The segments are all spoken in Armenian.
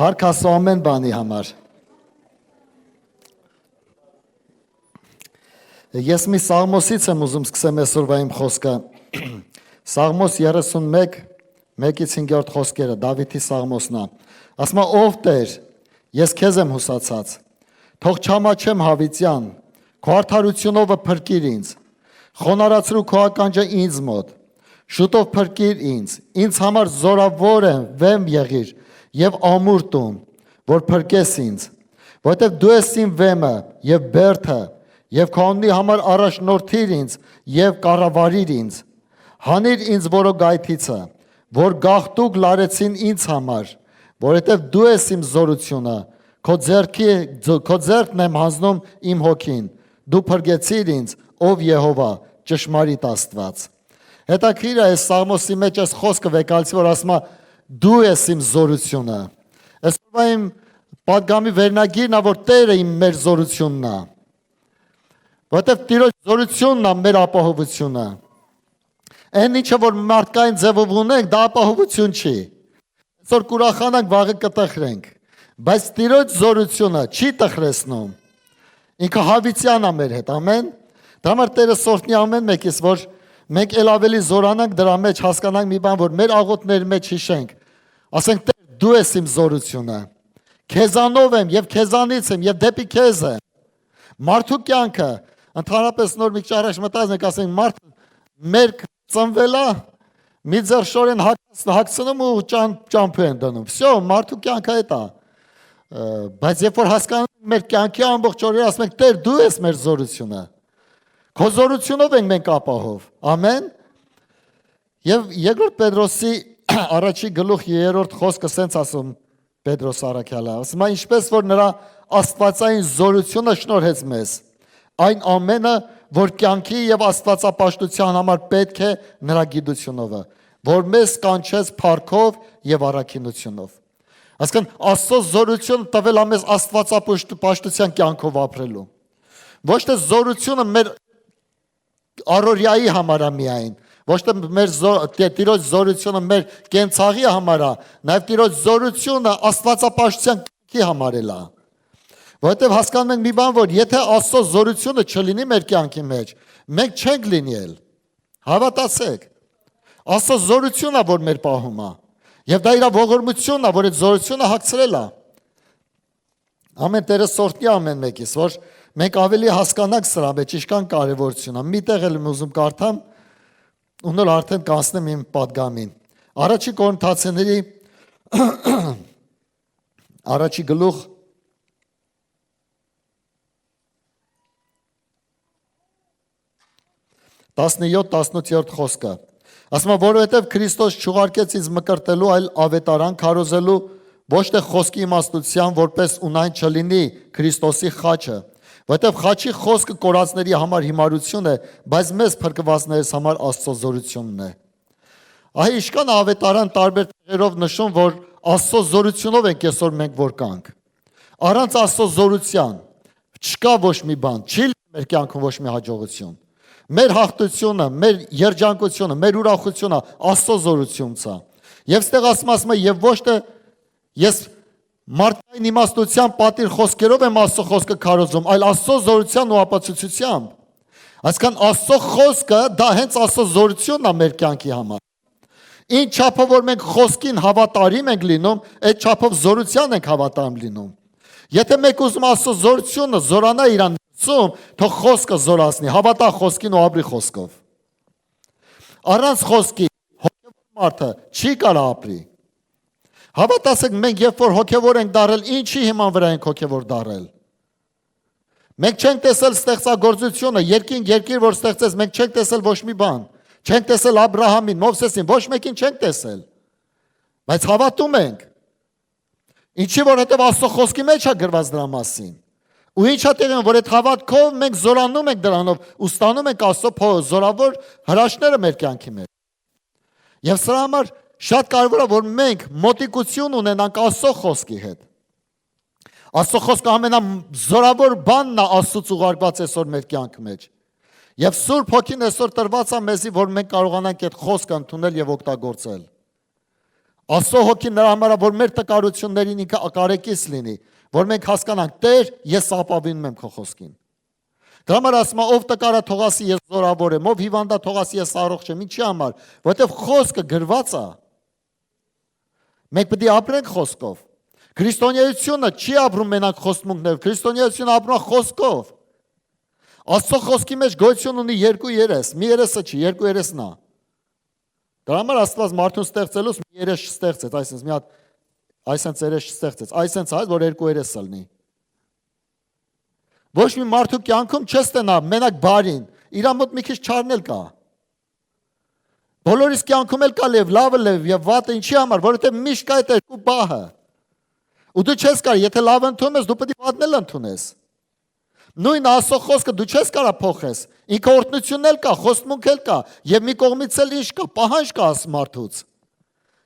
Հարկ Աստծո ամեն բանի համար։ Ես մի Սաղմոսից եմ ուզում սկսեմ այսօրվա իմ խոսքը։ Սաղմոս 31, 1-ից 5 խոսքերը, Դավիթի Սաղմոսն է։ Ասում է, ով Տեր, ես քեզ եմ հուսացած։ Թող չամաչեմ հավիտյան, քո արդարությունովը փրկիր ինձ։ Խոնարհացրու քո ականջը ինձ մոտ։ Շուտով փրկիր ինձ համար զորավոր եմ, վեմ եղիր եւ ամուր տուն, որ փրկես ինձ, որտեղ դու ես իմ վեմը եւ բերդը, եւ քո անունի համար առաջնորդիր ինձ եւ կառավարիր ինձ։ Հանիր ինձ որոգայթիցը, որ գաղտուկ լարեցին ինձ համար, որովհետեւ դու ես իմ զորությունը, քո ձեռքն եմ հանձնում իմ հոգին։ Դու փրկեցիր ինձ, ով Եհովա, ճշմարիտ Աստված։ Հետաքրիր է այս Սաղմոսի մեջ այս խոսքը վեկալցի, որ ասում է դու ես իմ զորությունը։ Այսօրվա իմ պատգամի վերնագիրն է, որ Տերը իմ մեր զորությունն է։ Որտեվ Տիրոջ զորությունն է մեր ապահովությունը։ Այն ինչը որ մարդկային ձևով ունենք, դա ապահովություն չի։ Այսօր կուրախանանք, վաղը կտխրենք, բայց Տիրոջ զորությունը չի տխրեցնում։ Ինքը հավիտյան է մեր հետ, ամեն։ Դա համար Տերը սորտնի ամեն մեկից, որ մենք էլ ավելի զորանանք դրա մեջ, հասկանանք մի բան, որ մեր աղոթների մեջ հիշենք։ Ասենք Տեր, դու ես իմ զորությունը։ Քեզանով եմ եւ քեզանից եմ եւ դեպի քեզ եմ։ Մարդու կյանքը, ընդհանրապես նոր մի քիչ առաջ մտածենք, ասենք մարդ մեր ծնվել է, մի ձեռ շորեն հագցնում ու ճամփու են դնում։ Всё, մարդու կյանքը այդ է։ Բայց երբ որ հասկանում ենք մեր կյանքի ամբողջ օրերը, ասում ենք Տեր, դու ես մեր զորությունը։ Քո զորությունով ենք մենք ապահով։ Ամեն։ Եվ երկրորդ Պետրոսի առաջի գլուխ 3-րդ խոսքը սենց ասում Պետրոս առաքյալը, ասում է ինչպես որ նրա աստվածային զորությունը շնորհեց մեզ, այն ամենը, որ կյանքի եւ աստվածապաշտության համար պետք է նրա գիտությունովը, որ մեզ կանչեց փառքով եւ առաքինությունով։ Այսինքն Աստծո զորությունը տվել է մեզ աստվածապաշտության կյանքով ապրելու։ Ոչ թե զորությունը մեր առօրյայի համար է միայն, ոչ թե մեր Տիրոջ զորությունը մեր կենցաղի համար է, նաև Տիրոջ զորությունը աստվածապաշտության կյանքի համար է։ Որովհետև հասկանում ենք մի բան, որ եթե Աստծո զորությունը չլինի մեր կյանքի մեջ, մենք չենք լինի էլ։ Հավատացեք։ Աստծո զորությունն է, որ մեր պահում է, եւ դա իր ողորմությունն է, որ այդ զորությունը հագցրել է։ Ամեն Տերը սորտնի ամեն մեկից, որ մենք ավելի հասկանանք սրա մեջ ինչքան կարևորություն է։ Միտեղ էլ եմ ուզում կարդամ, ու նոր արդեն կանցնեմ իմ պատգամին։ Առաջի Կորինթացիների առաջի գլուխ 17-18 խոսքը։ Ասում է, որովհետև Քրիստոս չուղարկեց ինձ մկրտելու, այլ ավետարան քարոզելու, ոչ թե խոսքի իմաստության, որպես ունայն չլինի Քրիստոսի խաչը, որովհետև խաչի խոսքը կորածների համար հիմարություն է, բայց մեզ փրկվածներս համար Աստծո զորությունն է։ Այ ինչքան ավետարան տարբեր տեղերով նշում, որ Աստծո զորությունով ենք այսօր մենք որ կանք։ Առանց Աստծո զորության չկա ոչ մի բան, չի մեր կյանքում ոչ մի հաջողություն։ Մեր հաղթությունը, մեր երջանկությունը, մեր ուրախությունը Աստծո զորությունից է։ Եվ ստեղ ասում է, եւ ոչ թե ես մարդկային իմաստության պատիր խոսքերով եմ Աստծո խոսքը քարոզում, այլ Աստծո զորության ու ապացուցությամբ։ Այսինքն Աստծո խոսքը դա հենց Աստծո զորությունն է մեր կյանքի համար։ Ինչ չափով որ մենք խոսքին հավատարիմ ենք լինում, այդ չափով զորության ենք հավատարիմ լինում։ Եթե մեկ ուզում Աստծո զորությունը զորանա իրան թող խոսքը զորացնի, հավատա խոսքին ու ապրի խոսքով։ Առանց խոսքի հոգևոր մարդը չի կարող ապրի։ Հավատացեք, մենք երբ որ հոգևոր ենք դարել, ինչի հիման վրա ենք հոգևոր դարել։ Մենք չենք տեսել ստեղծագործությունը, երկիր որ ստեղծեց, մենք չենք տեսել ոչ մի բան։ Չենք տեսել Աբրահամին, Մովսեսին, ոչ մեկին չենք տեսել։ Բայց հավատում ենք։ Ինչի որովհետև Աստծո խոսքի մեջ է գրված դրա մասին։ Ու ինչ է տեղում, որ այդ հավատքով մենք զորանում ենք դրանով ու ստանում ենք Աստծո զորավոր հրաշքները մեր կյանքի մեջ։ Եվ սրա համար շատ կարևոր է, որ մենք մոտիկություն ունենանք Աստծո խոսքի հետ։ Աստծո խոսքը ամենազորավոր բանն է Աստծուց ուղարկված այսօր մեր կյանքի մեջ։ Եվ Սուրբ Հոգին այսօր տրված է մեզի, որ մենք կարողանանք այդ խոսքը ընդունել եւ օգտագործել։ Աստծո հոգին նրա համար որ մեր տկարություններին ինքը ակարեկից լինի, որ մենք հասկանանք Տեր, ես ապավինում եմ քո խոսքին։ Դրա համար ասում է ով տկարա թողասի ես զորավոր եմ, ով հիվանդա թողասի ես առողջ եմ, ինչի համար, որովհետև խոսքը գրված է։ Մենք պետք է ապրենք խոսքով։ Քրիստոնեությունը չի ապրում մենակ խոստմունքներով, քրիստոնեությունը ապրում է խոսքով։ Աստծո խոսքի մեջ գոյություն ունի երկու երես, մի երեսը չի, երկու երեսն է։ Դրա համար Աստված մարդուն ստեղծելուց մի երես չստեղծեց, այսինքն մի հատ այսինքն երես չստեղծեց, այսինքն այս որ երկու երես լինի։ Ոչ մի մարդու կյանքում չես տենա մենակ բարին, իր մոտ մի քիչ չարն էլ կա։ Բոլորիս կյանքում էլ կա լավը եւ վատը ինչի համար, որովհետեւ միշտ կա այդ երկու բահը։ Ու դու չես կարող, եթե լավը ընդունում ես, դու պետք է վատն էլ ընդունես։ Նույն Աստծո խոսքը դու չես կարող փոխես։ Ինքը օրհնությունն էլ կա, խոստմունք էլ կա, եւ մի կողմից էլ ինչ կա, պահանջ կա մարդուց։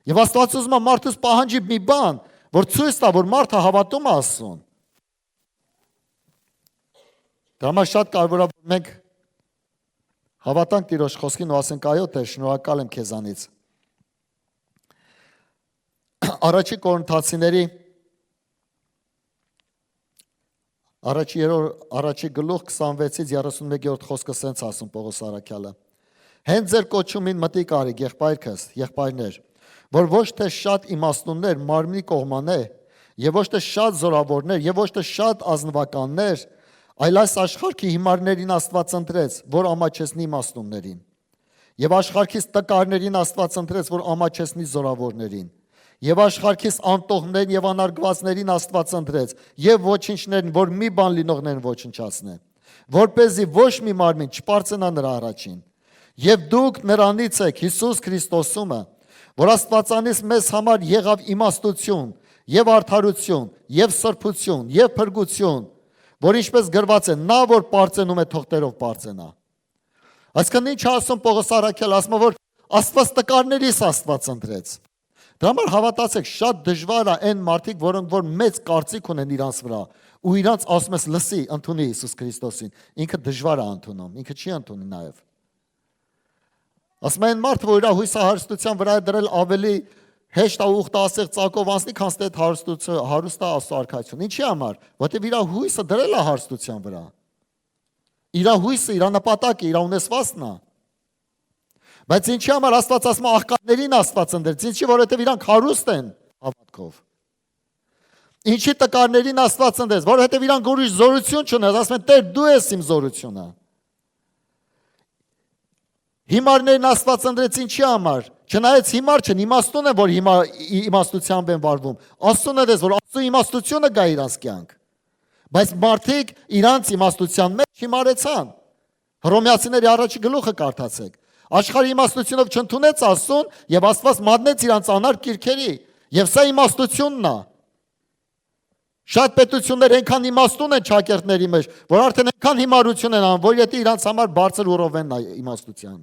Եվ Աստված ուզում է մարդուց պահանջի մի բան, որ ցույց տա, որ մարդը հավատում է Աստծուն։ Դա մա շատ կարևոր է, որ մենք հավատանք Տիրոջ խոսքին ու ասենք այո Տեր, շնորհակալ եմ քեզանից։ Առաջի Կորինթացիների առաջի գլուխ 26-ից 31-րդ խոսքը սենց ասում Պողոս Արաքյալը։ Հենց ձեր կոչումին մտիկ արի եղբայրներ, որ ոչ թե շատ իմաստուններ, մարմնի կողմանե, եւ ոչ թե շատ զորավորներ, եւ ոչ թե շատ ազնվականներ, այլ այս աշխարհի հիմարներին Աստված ընտրեց, որ ամաչեցնի իմաստուններին, եւ աշխարհից տկարներին Աստված ընտրեց, որ ամաչեցնի զորավորներին, եւ աշխարհից անտողներին եւ անարգվածներին Աստված ընտրեց, եւ ոչինչներին, որ մի բան լինողներն ոչնչացնե, որպեսզի ոչ մի մարմին չպարծենա նրա առաջին։ Եվ դուք նրանից եք Հիսուս Քրիստոսումը, որ Աստվածանից մեզ համար եղավ իմաստություն, եւ արդարություն, եւ սրբություն, եւ փրկություն, որ ինչպես գրված է, նա որ պարծենում է թողտերով պարծենա։ Այսինքն ինչ ասում Պողոս Արաքյալը, ասում որ Աստված տկարներից Աստված ընտրեց։ Դրա համար հավատացեք, շատ դժվար է այն մարդիկ, որոնք որ մեծ կարծիք ունեն իրանց վրա, ու իրանց ասում ես լսի, ընդունի Հիսուս Քրիստոսին, ինքը դժվար է ընդունում, ինքը չի ընդունի նաև։ Ասում են մարդը, որ իր հույսը հարստության վրա է դրել ավելի հեշտ է ուխտասեղ ծակով անցնի, քան այդ հարուստը Աստծո արքայություն։ Ինչի համար, որտեղ իր հույսը դրել է հարստության վրա։ Իր հույսը, իր նպատակը, իր ունեցվածքն է։ Բայց ինչի համար Աստված ասում է աղքատներին Աստված ընտրեց, ինչի որովհետև իրանք հարուստ են հավատքով։ Ինչի տկարներին Աստված ընտրեց, որովհետև իրանք ուրիշ զորություն չունեն, ասում են Տեր դու ես իմ զորությունը։ Հիմարներն Աստված ընտրեց ինչի համար։ Չնայած հիմար չեն, իմաստուն են, որ իմաստությամբ են վարվում։ Աստծուն է դες, որ Աստծո իմաստությունը գա իրանց կյանք։ Բայց մարդիկ իրանց իմաստության մեջ հիմարեցան։ Հռոմեացիների առաջի գլուխը կարդացեք։ Աշխարհի իմաստությունով չընդունեց Աստծուն եւ Աստված մատնեց իրանց անար կիրքերի։ Եվ սա իմաստությունն է։ Շատ պետություններ այնքան իմաստուն են ճակերտների մեջ, որ արդեն այնքան հիմարություն են անում, որ եթե իրանց համար բարձր ուրովեն է իմաստության։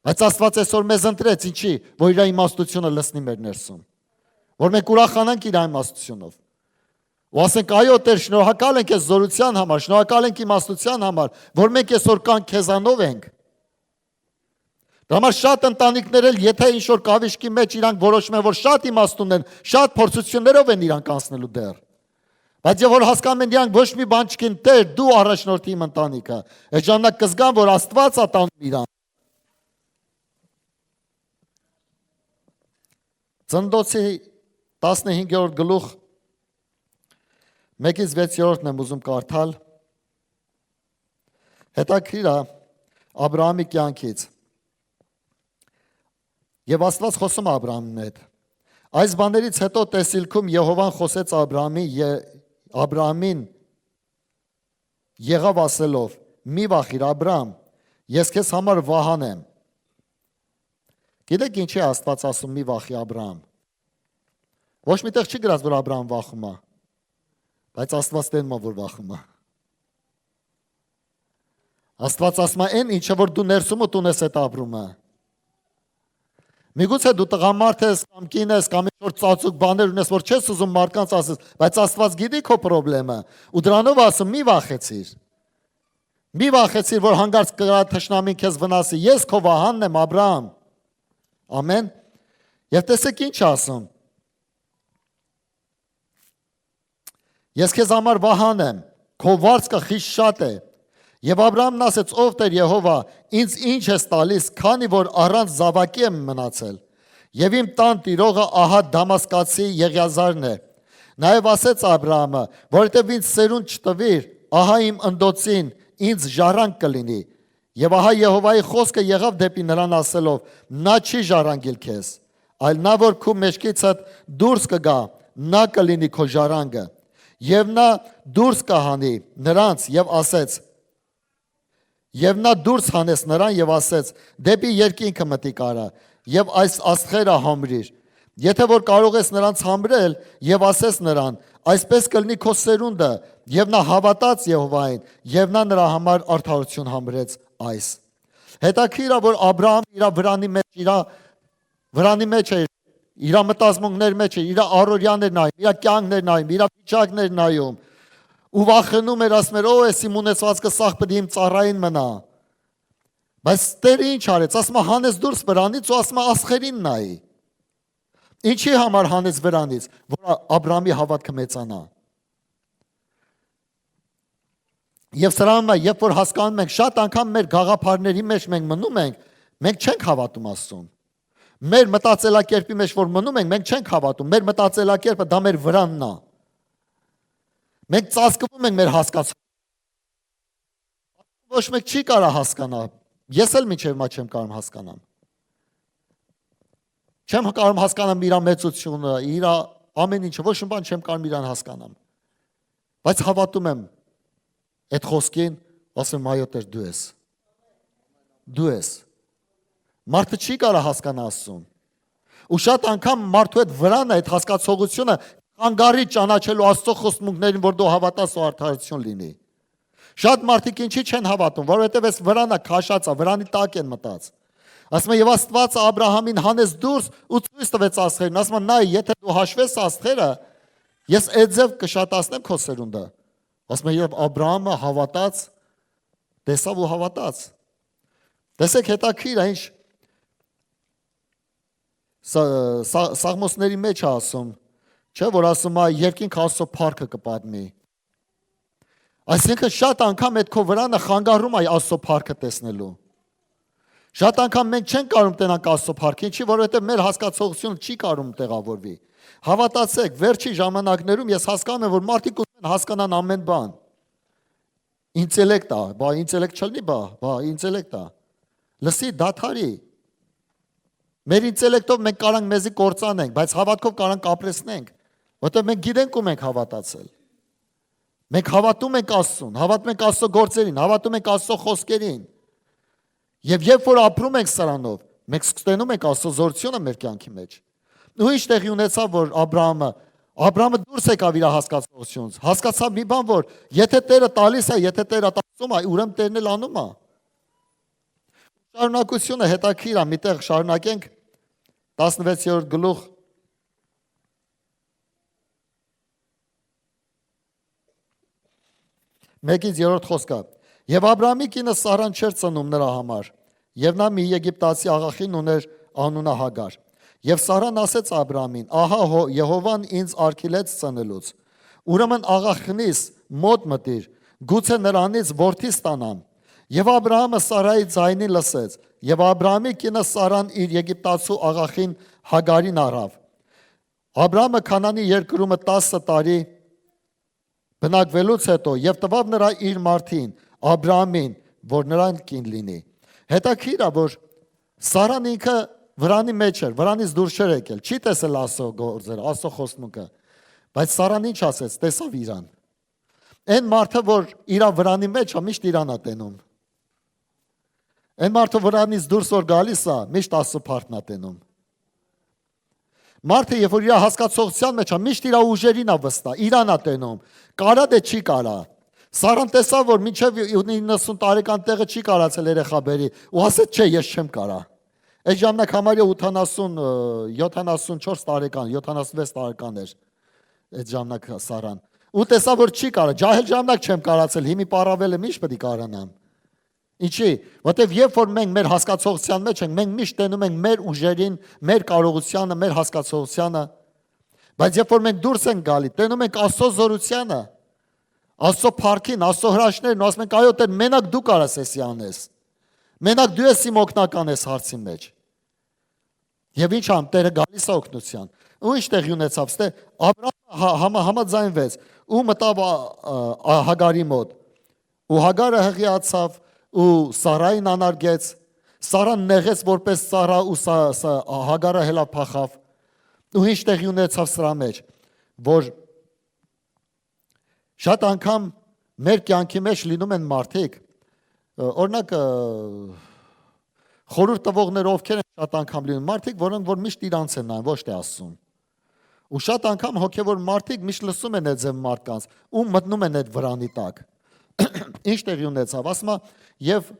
Բայց Աստված այսօր մեզ ընտրեց, ինչի, որ իր իմաստությունը լցնի մեր ներսում։ Որ մենք ուրախանանք իր իմաստությունով։ Ու ասենք այո Տեր, շնորհակալ ենք քեզ զորության համար, շնորհակալ ենք իմաստության համար, որ մենք այսօր կան քեզանով ենք։ Դրա համար շատ ընտանիքներ էլ եթե ինչ-որ կավիշկի մեջ իրանք որոշում են, որ շատ իմաստուն են, շատ փորձություններով են իրանք անցնելու դեռ։ Բայց եւ որ հասկանում են իրանք ոչ մի բան չկին, Տեր, դու առաջնորդի իմ ընտանիքը։ Այդ ժամանակ կզգան, որ Աստված է տանում իրան։ Ծննդոցի 15-րդ գլուխ 1-ից 6-րդն եմ ուզում կարդալ։ Հետաքրքիր է Աբրահամի կյանքից։ Եվ Աստված խոսում է Աբրահամին հետ։ Այս բաներից հետո տեսիլքում Եհովան խոսեց Աբրահամին եղավ ասելով. մի վախիր Աբրահամ, ես քեզ համար վահան եմ։ Գիտեք ինչի է Աստված ասում մի վախի Աբրահամ։ Ոչ միտեղ չի գրած, որ Աբրահամ վախում է, բայց Աստված տենում է, որ վախում է։ Աստված ասում է այն, ինչը որ դու ներսում ունես այդ ապրումը։ Միգուցե դու տղամարդ ես, կամ կին ես, կամ ինչ-որ ծածուկ բաներ ունես, որ չես ուզում մարդկանց ասես, բայց Աստված գիտի քո պրոբլեմը, ու դրանով ասում մի վախեցիր։ Մի վախեցիր, որ հանգարց կգա թշնամին քեզ վնասի։ Ես քո վահանն եմ, Աբրահամ։ Ամեն։ Եվ տեսեք ինչ ասում. Ես քեզ համար վահան եմ, քո վարձքը խիստ շատ է։ Եվ Աբրահամն ասեց. ով Տեր Եհովա, ինձ ինչ ես տալիս, քանի որ առանց զավակի եմ մնացել։ Եվ իմ տան տիրողը ահա Դամասկացի Եղիազարն է։ Նաև ասեց Աբրահամը, որովհետև ինձ սերունդ չտվիր, ահա իմ ընդոցին ինձ ժառանգ կլինի։ Եվ ահա Եհովայի խոսքը եղավ դեպի նրան ասելով. նա չի ժառանգիլ քեզ, այլ նա որ քո մեջքիցդ դուրս կգա, նա կլինի քո ժառանգը։ Եվ նա դուրս կհանի նրանց եւ ասեց. Եվ նա դուրս հանեց նրան եւ ասեց. դեպի երկինքը մտի կարա եւ այս աստղերը համրիր։ Եթե որ կարող ես նրանց համրել եւ ասես նրան. այսպես կլինի քո սերունդը, եւ նա հավատաց Եհովային, եւ նա նրա համար արդարություն համրեց այս։ Հետաքրքիր է, որ Աբրահամը իր վրանի մեջ է, իր մտածմունքների մեջ է, իր առօրյաներ նայում, իր կյանքներ նայում, իր վիճակներ նայում, ու վախենում էր, ասում էր, ո՞վ է իմ ունեցվածքը սաղ պետք է իմ ծառային մնա։ Բայց Տերը ինչ արեց, ասում է հանեց դուրս վրանից ու ասում է աստղերին նայի։ Ինչի համար հանեց վրանից, որ Աբրահամի հավատքը մեծանա։ Եվ սրա համար, երբ որ հասկանում ենք, շատ անգամ մեր գաղափարների մեջ մենք մնում ենք, մենք չենք հավատում Աստծուն։ Մեր մտածելակերպի մեջ որ մնում ենք, մենք չենք հավատում։ Մեր մտածելակերպը դա մեր վրանն է։ Մենք ծածկվում ենք մեր հասկացություններով։ Ոչ մեկ չի կարող հասկանալ։ Ես էլ մինչև հիմա չեմ կարող հասկանամ։ Չեմ կարող հասկանամ իր մեծությունը, իր ամեն ինչը, ոչ մի բան չեմ կարող իրան հասկանամ։ Բայց հավատում եմ այդ խոսքին, ասում այո Տեր դու ես։ Դու ես։ Մարդը չի կարող հասկանալ Աստծուն։ Ու շատ անգամ մարդու այդ վրանը, այդ հասկացողությունը խանգարի ճանաչելու Աստծո խոստումներին, որ դու հավատաս ու արդարություն լինի։ Շատ մարդիկ ինչի չեն հավատում, որովհետև այս վրանը քաշած է, վրանի տակ են մտած։ Ասում է, եւ Աստված Աբրահամին հանեց դուրս ու ցույց տվեց աստղերին։ Ասում է, նայ, եթե դու հաշվես աստղերը, ես այդ ձև կշատացնեմ քո սերունդը։ Ասում է, եւ Աբրահամը հավատաց, տեսավ ու հավատաց։ Տեսեք, հետաքրքիր է ինչ Սաղմոսների մեջ է ասում, չէ՞ որ ասում է երկինք Աստծո փառքը կպատմի։ Այսինքն շատ անգամ այդ քո վրանը խանգարում է Աստծո փառքը տեսնելու։ Շատ անգամ մենք չենք կարող տենանք Աստծո փառքը, ինչի որովհետև մեր հասկացողությունը չի կարող տեղավորվի։ Հավատացեք, վերջի ժամանակներում ես հասկանում եմ, որ մարդիկ ուզում են հասկանան ամեն բան։ Ինտելեկտ է, բա ինտելեկտ չլինի, բա ինտելեկտ է։ Լսի, դադարի։ Մեր ինտելեկտով մենք կարանք մեզի կործանենք, բայց հավատքով կարանք ապրեսնենք, որտեղ մենք գիտենք ում ենք հավատացել։ Մենք հավատում ենք Աստծուն, հավատում ենք Աստծո գործերին, հավատում ենք Աստծո խոսքերին։ Եվ երբ որ ապրում ենք սրանով, մենք ստենում ենք Աստծո զորությունը մեր կյանքի մեջ։ Ու ինչ տեղի ունեցավ, որ Աբրահամը դուրս եկավ իր հասկացողությունից, հասկացավ մի բան, որ եթե Տերը տալիս է, եթե Տերը տածում է, ուրեմն Տերն էլ անում է։ Շարունակությունը հետաքրքիր է, միտեղ շարունակենք 16-րդ գլուխ 1-3 խոսքը։ Եվ Աբրահամի կինը Սարան չէր ծնում նրա համար, եւ նա մի եգիպտացի աղախին ուներ անունը Հագար։ Եվ Սարան ասեց Աբրահամին. ահա Եհովան ինձ արգելեց ծնելուց։ Ուրեմն աղախնիս մոտ մտիր, գուցե նրանից որդի ստանամ։ Եվ Աբրահամը Սարայի ձայնին լսեց, եւ Աբրահամի կինը Սարան իր եգիպտացու աղախին Հագարին առավ։ Աբրահամը Քանանի երկրում 10 տարի բնակվելուց հետո եւ տվավ նրա իր մարդին Աբրահամին, որ նրան կին լինի։ Հետաքրքիր է, որ Սարան ինքը վրանի մեջ էր, վրանից դուրս չէր եկել, չի տեսել Աստծո գործերը, Աստծո խոստմունքը, բայց Սարան ինչ ասեց, տեսավ իրան։ Այն մարդը, որ իր վրանի մեջ է, միշտ իրան է տենում։ Այն մարդը վրանից դուրս որ գալիս է, միշտ Աստծո փառքն է տենում։ Մարդը, երբ որ իր հասկացողության մեջ է, միշտ իր ուժերին է վստահ, իրան է տենում։ Կարա դե չի կարա։ Սարան տեսավ, որ մինչև 90 տարեկան տեղը չի կարացել երեխա բերի, ու ասեց, չէ, ես չեմ կարա։ Այդ ժամանակ համարյա 74 տարեկան, 76 տարեկան էր այդ ժամանակ Սարան։ Ու տեսավ, որ չի կարա, ջահել ժամանակ չեմ կարացել, հիմի պարավելը միշտ պետք է կարանամ։ Ինչի, որտեվ երբ որ մենք մեր հասկացողության մեջ ենք, մենք միշտ տենում ենք մեր ուժերին, մեր կարողությանը, մեր հասկացողությանը, բայց երբ որ մենք դուրս ենք գալի, տենում ենք Աստծո զորությանը, Աստծո փառքին, Աստծո հրաշքներն, ու ասում ենք, այո, Տեր, մենակ դու կարաս էսի անես։ Մենակ դու ես իմ օգնական ես հարցի մեջ։ Եվ ինչ ամ Տերը գալիս է օգնության։ Ու ինչ տեղի ունեցավ, ստե Աբրահամը համաձայնվեց ու մտավ Հագարի մոտ։ Ու Հագարը հղիացավ ու Սարային անարգեց։ Սարան նեղեց որպես ծառա ու Հագարը հելա փախավ։ Ու ինչ տեղի ունեցավ սրա մեջ, որ շատ անգամ մեր կյանքի մեջ լինում են մարդիկ, օրինակ խորհուրդ տվողներ ովքեր են շատ անգամ լինում, մարդիկ, որոնք որ միշտ իրանց են նայում, ոչ թե Աստծուն։ Ու շատ անգամ հոգևոր մարդիկ միշտ լսում են այդ ձև մարդկանց ու մտնում են այդ վրանի տակ։ Ինչ տեղի ունեցավ, ասում է, եւ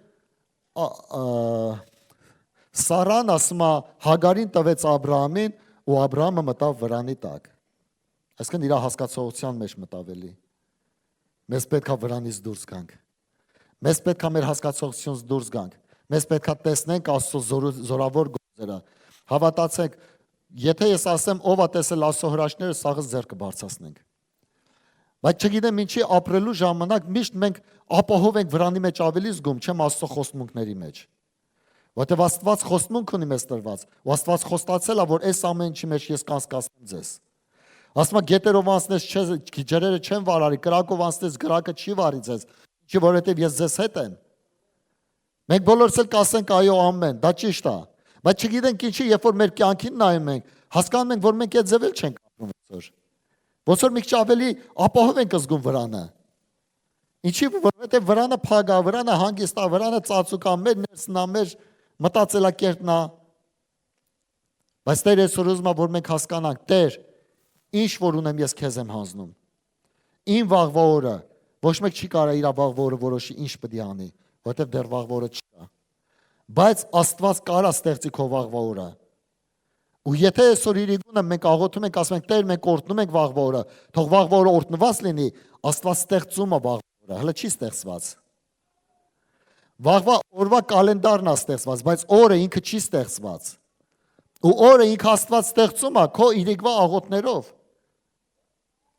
Սարան ասում է Հագարին տվեց Աբրահամին ու Աբրահամը մտավ վրանի տակ։ Այսինքն իր հասկացողության մեջ մտավ էլի։ Մեզ պետք է վրանից դուրս գանք։ Մեզ պետք է մեր հասկացողությունից դուրս գանք։ Մեզ պետք է տեսնենք Աստծո զորավոր գործերը։ Հավատացեք, եթե ես ասեմ ով է տեսել Աստծո հրաշքները, սաղը ձեռքը բարձրացնենք։ Բայց չգիտեմ ինչի ապրելու ժամանակ միշտ մենք ապահով ենք վրանի մեջ ավելի զգում, չեմ Աստծո խոստմունքների մեջ։ Որտեվ Աստված խոստմունք ունի մեզ տրված, ու Աստված խոստացել է, որ այս ամեն ինչի մեջ ես կանցկացնեմ ձեզ։ Ասում է գետերով անցնես ջրերը չեն վարարի, կրակով անցնես կրակը չի վարի ձեզ, ինչի որովհետև ես ձեզ հետ եմ։ Մենք բոլորս էլ կասենք այո ամեն, դա ճիշտ է, բայց չգիտենք ինչի, երբ որ մեր կյանքին նայում ենք, հասկանում ենք, որ մենք այդ ձևել չենք ապրում ոնց որ։ Ոնց որ մի քիչ ավելի ապահով ենք զգում վրանը։ Ինչի, որովհետև վրանը փակ է, վրանը հանգիստ է, վրանը ծածուկ է, մեր ներսն է, մեր մտածելակերպն է։ Բայց Տեր այսօր ուզում է, որ մենք հասկանանք, Տեր, ինչ որ ունեմ ես քեզ եմ հանձնում։ Իմ վաղվա օրը ոչ մեկ չի կարող իր վաղվա օրը որոշի ինչ պետք է անի, որովհետև դեռ վաղվա օրը չկա։ Բայց Աստված կարա ստեղծի քո վաղվա օրը։ Ու եթե այսօր իրիկունը մենք աղոթում ենք, ասում ենք Տեր, մենք օրհնում ենք վաղվա օրը, թող վաղվա օրը օրհնված լինի, Աստված ստեղծում է վաղվա օրը, հələ չի ստեղծված։ Վաղվա օրվա կալենդարն է ստեղծված, բայց օրը ինքը չի ստեղծված։ Ու օրը ինքը Աստված ստեղծում է քո իրիկվա աղոթներով։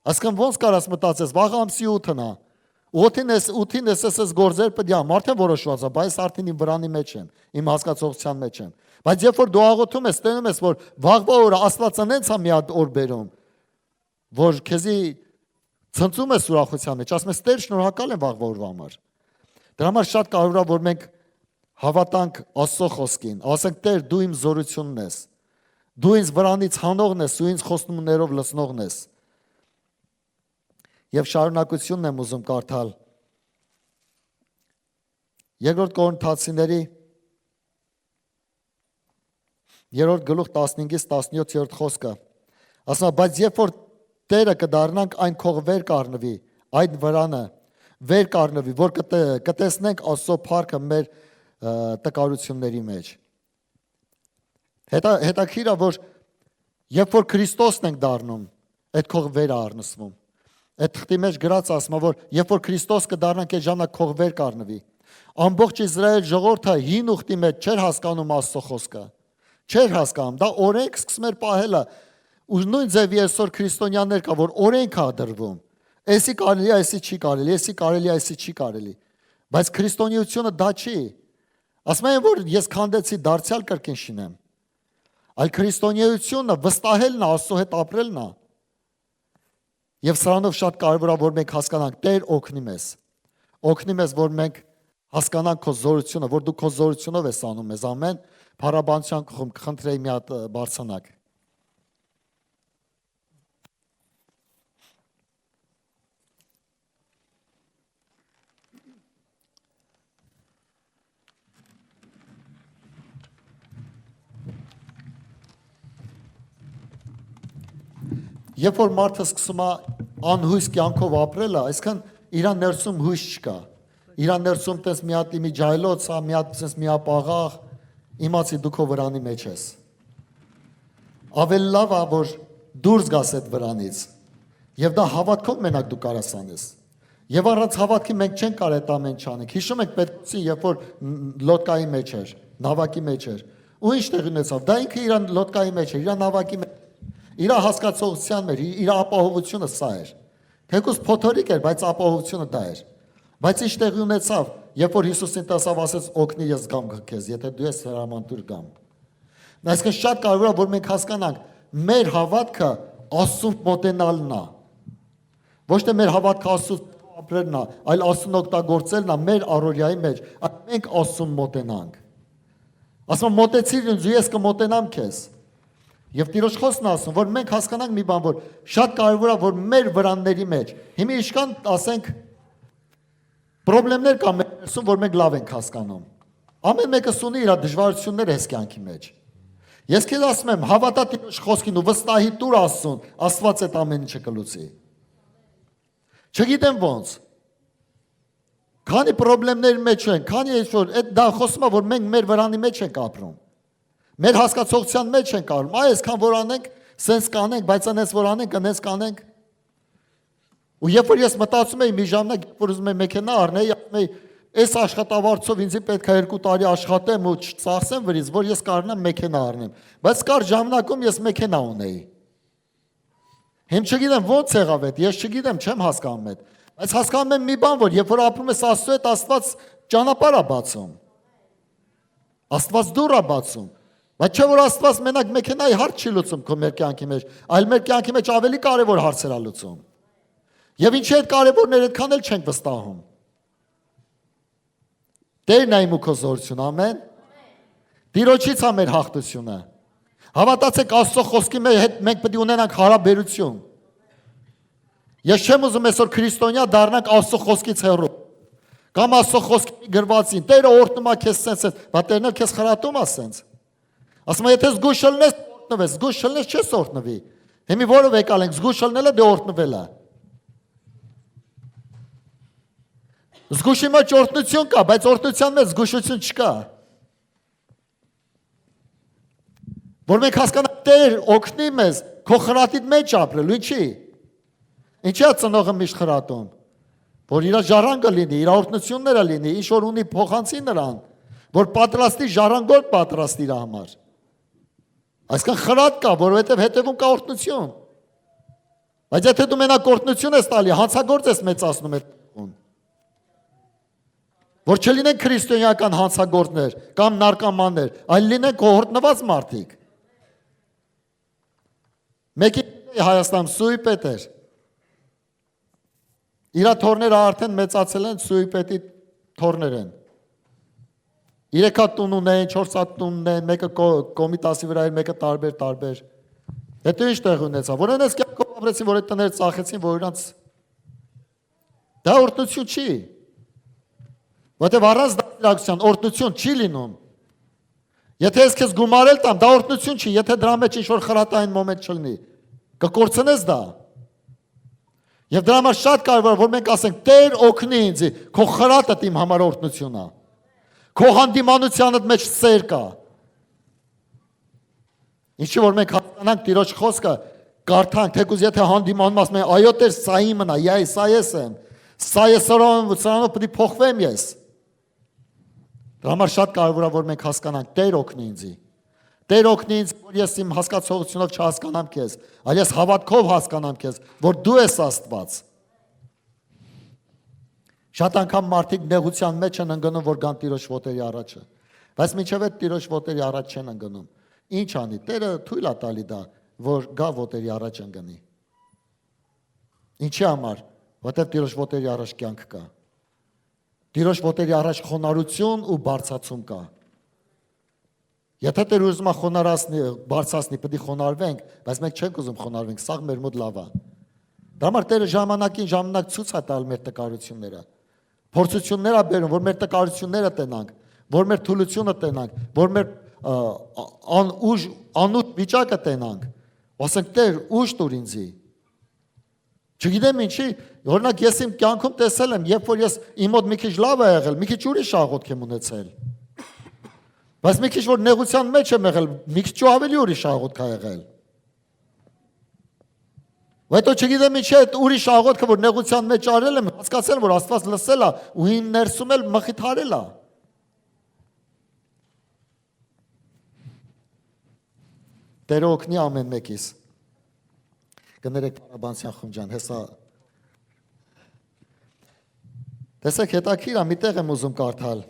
Այսինքն ոնց կարաս մտածես, վաղ ամսի 8-ն է։ 8-ին ես գործեր պետք է մարդը որոշված է, բայց արդեն իմ վրանի մեջ եմ, իմ հասկացողության մեջ եմ։ Բայց երբ որ դու աղոթում ես, տենում ես, որ վաղվա օրը Աստված անենց է մի հատ օր բերում, որ քեզի ցնծում ես ուրախության մեջ, ասում ես Տեր, շնորհակալ եմ վաղվա օրվա համար։ Դրա համար շատ կարևոր է, որ մենք հավատանք Աստծո խոսքին, ասենք Տեր, դու իմ զորությունն ես։ Դու ինձ վրանից հանողն ես ու ինձ խոստումներով լցնողն ես։ Եվ շարունակությունն եմ ուզում կարդալ։ Երկրորդ Կորինթացիների 3-րդ գլուխ 15-ից 17-րդ խոսքը։ Ասում է, բայց երբ որ Տերը կդառնանք, այն քող վեր կառնվի, այդ վրանը վեր կառնվի, որ կտեսնենք Աստծո փառքը մեր տկարությունների մեջ։ Հետաքրքիր է, որ երբ որ Քրիստոսն ենք դառնում, այդ քող վերը առնսվում։ Այդ թղթի մեջ գրած ասում է, որ երբ որ Քրիստոս կդառնանք, այդ ժամանակ քող վեր կառնվի։ Ամբողջ Իսրայել ժողովուրդը հին ուխտի մեջ չէր հասկանում Աստծո խոսքը։ Չէր հասկանում, դա օրենք սկսում էր պահելը։ Ու նույն ձևի այսօր քրիստոնյաներ կա, որ օրենք է դրվում։ Էսի կարելի է, էսի չի կարելի, էսի կարելի է, էսի չի կարելի։ Բայց քրիստոնեությունը դա չի։ Ասում են, որ ես քանդեցի դարձյալ կրկին շինեմ։ Այլ քրիստոնեությունը վստահելն է, Աստծո հետ ապրելն է։ Եվ սրանով շատ կարևոր է, որ մենք հասկանանք, Տեր օգնի մեզ։ Օգնի մեզ, որ մենք հասկանանք քո զորությունը, որ դու քո զորությունով ես անում մեզ ամեն փառաբանության խնդրեի մի հատ բարձրանակ։ Երբ որ մարդը սկսում է անհույս կյանքով ապրելը, այսքան իրան ներսում հույս չկա։ Իրան ներսում տես մի հատ իմի ջայլոց, մի հատ տես մի ապաղաղ, իմացի դու քո վրանի մեջ ես։ Ավելի լավ է, որ դուրս գաս այդ վրանից։ Եվ դա հավատքով մենակ դու կարաս անես։ Եվ առանց հավատքի մենք չենք կարող այդ ամեն ինչ անենք։ Հիշում եք Պետրոսին, երբ որ լոդկայի մեջ էր, նավակի մեջ էր։ Ու ինչ տեղ ունեցավ։ Դա ինքը իր լոդկայի մեջ էր, իր նավակի մեջ, իր հասկացողության մեջ, իր ապահովությունը սա էր։ Թեկուզ փոթորիկ էր, բայց ապահովությունը դա էր։ Բայց ինչ տեղի ունեցավ, երբ որ Հիսուսին տեսավ, ասեց օգնի ես գամ քեզ, եթե դու ես հրամանտուր գամ։ Այսինքն շատ կարևոր է, որ մենք հասկանանք, մեր հավատքը Աստծուն մոտենալն է։ Ոչ թե մեր հավատքը Աստծուն ապրելն է, այլ Աստծուն օգտագործելն է մեր առօրյայի մեջ, այլ մենք Աստծուն մոտենանք։ Ասում մոտեցիր ինձ, ես կմոտենամ քեզ։ Եվ Տիրոջ խոսքն ասում, որ մենք հասկանանք մի բան, որ շատ կարևոր է, որ մեր վրանների մեջ, հիմա իշքան ասենք պրոբլեմներ կա մերսում, որ մենք լավ ենք հասկանում։ Ամեն մեկս ունի իր դժվարությունները հես կյանքի մեջ։ Ես քեզ ասում եմ, հավատա Տիրոջ խոսքին ու վստահի տուր Աստծուն, Աստված այդ ամեն ինչը կլուծի։ Չգիտեմ ոնց։ Քանի պրոբլեմների մեջ ենք, քանի այսօր այդ դա խոսում է, որ մենք մեր վրանի մեջ ենք ապրում։ Մեր հասկացողության մեջ ենք ապրում։ Այսքան որ անենք, սենց կանենք, բայց անես որ անենք, անես կանենք։ Ու երբ որ ես մտածում եի մի ժամանակ, երբ որ ուզում եի մեքենա առնել, ասում եի, այս աշխատավարձով ինձ պետք է 2 տարի աշխատեմ ու չծախսեմ վրից, որ ես կարողանամ մեքենա առնեմ։ Բայց կար ժամանակում ես մեքենա ունեի։ Հիմա չգիտեմ ոնց եղավ այդ, ես չգիտեմ, չեմ հասկանում այդ։ Բայց հասկանում եմ մի բան, որ երբ որ ապրում ես Աստծո հետ, Աստված ճանապարհ է բացում։ Աստված դուռ է բացում։ Բայց չէ որ Աստված մենակ մեքենայի հարց չի լուծում քո մեր կյանքի մեջ, այլ մեր կյանքի մեջ ավելի կարևոր հարցեր է լուծում։ Եվ ինչի այդ կարևորներ այդքան էլ չենք վստահում։ Տերն է իմ ու քո զորությունը, ամեն։ Տիրոջից է մեր հաղթությունը։ Հավատացեք Աստծո խոսքի հետ մենք պետք է ունենանք հարաբերություն։ Ես չեմ ուզում այսօր քրիստոնյա դառնանք Աստծո խոսքից հեռու։ Կամ Աստծո խոսքի գրվածին, Տերը օրհնում է քեզ սենց, բայց Տերն էլ քեզ խրատում է սենց։ Ասում է եթե զգուշ լնես, օրհնվես, զգուշ լնես չես օրհնվի։ Հիմի որով եկալ ենք, զգուշ լնելը դե օրհնվել է։ Զգուշի մեջ օրհնություն կա, բայց օրհնության մեջ զգուշություն չկա։ Որ մենք հասկանանք Տեր օգնի մեզ քո խրատիդ մեջ ապրելու, ինչի։ Ինչի՞ է ծնողը միշտ խրատում։ Որ իր ժառանգը լինի, իր օրհնությունները լինի, ինչ որ ունի փոխանցի նրան, որ պատրաստի ժառանգորդ պատրաստի իր համար։ Այսքան խրատ կա, որովհետև հետևում կա օրհնություն։ Բայց եթե դու մենակ օրհնություն ես տալի, հանցագործ ես մեծացնում այդ տուն։ Որ չլինեն քրիստոնեական հանցագործներ կամ նարկոմաններ, այլ լինեն կողորտնված մարդիկ։ Մեկի Հայաստանում Սուի պետ էր։ Իրա թորները արդեն մեծացել են, Սուի պետի թորներ են։ 3 հատ տուն ունեն, 4 հատ տուն ունեն, մեկը կոմիտասի վրա էր, մեկը տարբեր։ Հետո ինչ տեղ ունեցավ, որ այնպես կյանքով ապրեցին, որ այդ տները ծախեցին, որ իրանց դա օրհնություն չի։ Որտեվ առանց դաստիարակության օրհնություն չի լինում։ Եթե ես քեզ գումարել տամ, դա օրհնություն չի, եթե դրա մեջ ինչ-որ խրատային մոմենտ չլինի, կկորցնես դա։ Եվ դրա համար շատ կարևոր է, որ մենք ասենք, Տեր օգնի ինձ, քո խրատը իմ համար օրհնություն է։ Քո հանդիմանությանդ մեջ սեր կա։ Ինչի որ մենք հասկանանք Տիրոջ խոսքը, կարդանք, թեկուզ եթե հանդիմանում ասում են, այո Տեր, սա իմն է, սա ես եմ, սա ես սրանով պետք է փոխվեմ ես։ Դրա համար շատ կարևոր է, որ մենք հասկանանք, Տեր օգնի ինձ։ Տեր օգնի ինձ, որ ես իմ հասկացողությունով չհասկանամ քեզ, այլ ես հավատքով հասկանամ քեզ, որ դու ես Աստված։ Շատ անգամ մարդիկ նեղության մեջ են ընկնում, որ գան Տիրոջ ոտերի առաջը, բայց մինչև այդ Տիրոջ ոտերի առաջ չեն ընկնում։ Ինչ անի, Տերը թույլ է տալի դա, որ գա ոտերի առաջ ընկնի։ Ինչի համար, որտեղ Տիրոջ ոտերի առաջ կյանք կա։ Տիրոջ ոտերի առաջ խոնարհություն ու բարձրացում կա։ Եթե Տերը ուզում է խոնարհացնի, բարձրացնի, պետք է խոնարհվենք, բայց մենք չենք ուզում խոնարհվենք, սա մեր մոտ լավ է։ Դա համար Տերը ժամանակին ժամանակ ցույց է տալ մեր տկարությունները։ Փորձություններ է բերում, որ մեր տկարությունները տենանք, որ մեր թուլությունը տենանք, որ մեր անուտ վիճակը տենանք։ Ասենք Տեր, ուժ տուր ինձի։ Չգիտեմ ինչի, օրինակ ես իմ կյանքում տեսել եմ, երբ որ ես իմ մոտ մի քիչ լավ է եղել, մի քիչ ուրիշ աղոթք եմ ունեցել։ Բայց մի քիչ որ նեղության մեջ եմ եղել, մի քիչ ավելի ուրիշ աղոթք է եղել։ Բայց ո չգիտեմ ինչ է այդ ուրիշ աղոթքը, որ նեղության մեջ արել եմ, հասկացել, որ Աստված լսել է ու ին ներսում էլ մխիթարել է։ Տերը օգնի ամեն մեկիս։ Կներեք Փարաբանցյան խումջան, հեսա։ Տեսեք, հետաքրքիր է, մի տեղ եմ ուզում կարդալ։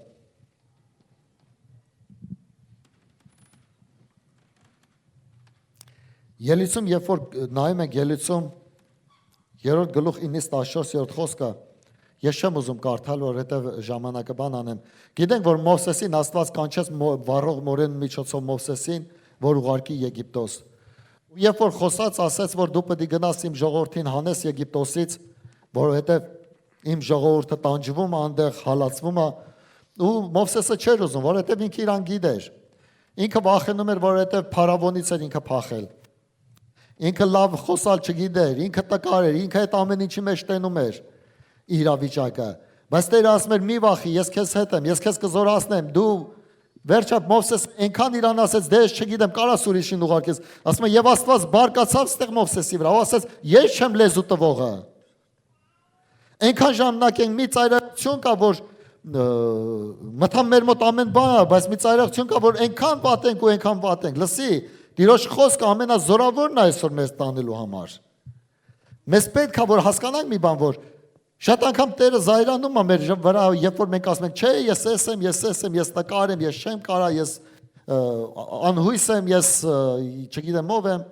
Ելիցում, երբ որ նայում ենք Ելիցում 3-րդ գլուխ 9-14-րդ խոսքը, ես չեմ ուզում կարդալ, որովհետև ժամանակը բան անեմ։ Գիտենք, որ Մովսեսին Աստված կանչեց վառող մորեն միջոցով Մովսեսին, որ ուղարկի Եգիպտոս։ Երբ որ խոսած ասեց, որ դու պետք է գնաս իմ ժողովրդին հանես Եգիպտոսից, որովհետև իմ ժողովուրդը տանջվում է, այնտեղ հալածվում է, ու Մովսեսը չէր ուզում, որովհետև ինքը իրան գիտեր։ Ինքը վախենում էր, որովհետև փարավոնից էր ինքը փախել։ Ինքը լավ խոսալ չգիտեր, ինքը տկար էր, ինքը այդ ամեն ինչի մեջ տենում էր իր իրավիճակը։ Բայց Տերը ասում էր՝ մի վախի, ես քեզ հետ եմ, ես քեզ կզորացնեմ, դու վերջը Մովսես այնքան իրան ասեց, դե ես չգիտեմ, կարաս ուրիշին ուղարկես։ Ասում է, եւ Աստված բարկացավ ստեղ Մովսեսի վրա, ու ասեց՝ ես չեմ լեզու տվողը։ Այնքան ժամանակ ենք մի ծայրահեղություն կա, որ մտամ մեր մոտ ամեն բան, բայց մի ծայրահեղություն կա, որ այնքան պատենք ու այնքան պատենք։ Լսի, Տիրոջ խոսքը ամենազորավորն է այսօր մեզ տանելու համար։ Մեզ պետք է որ հասկանանք մի բան, որ շատ անգամ Տերը զայրանում է մեր վրա, երբ որ մենք ասում ենք, չէ, ես եմ, ես տկար եմ, ես չեմ կարա, ես անհույս եմ, ես չգիտեմ ով եմ,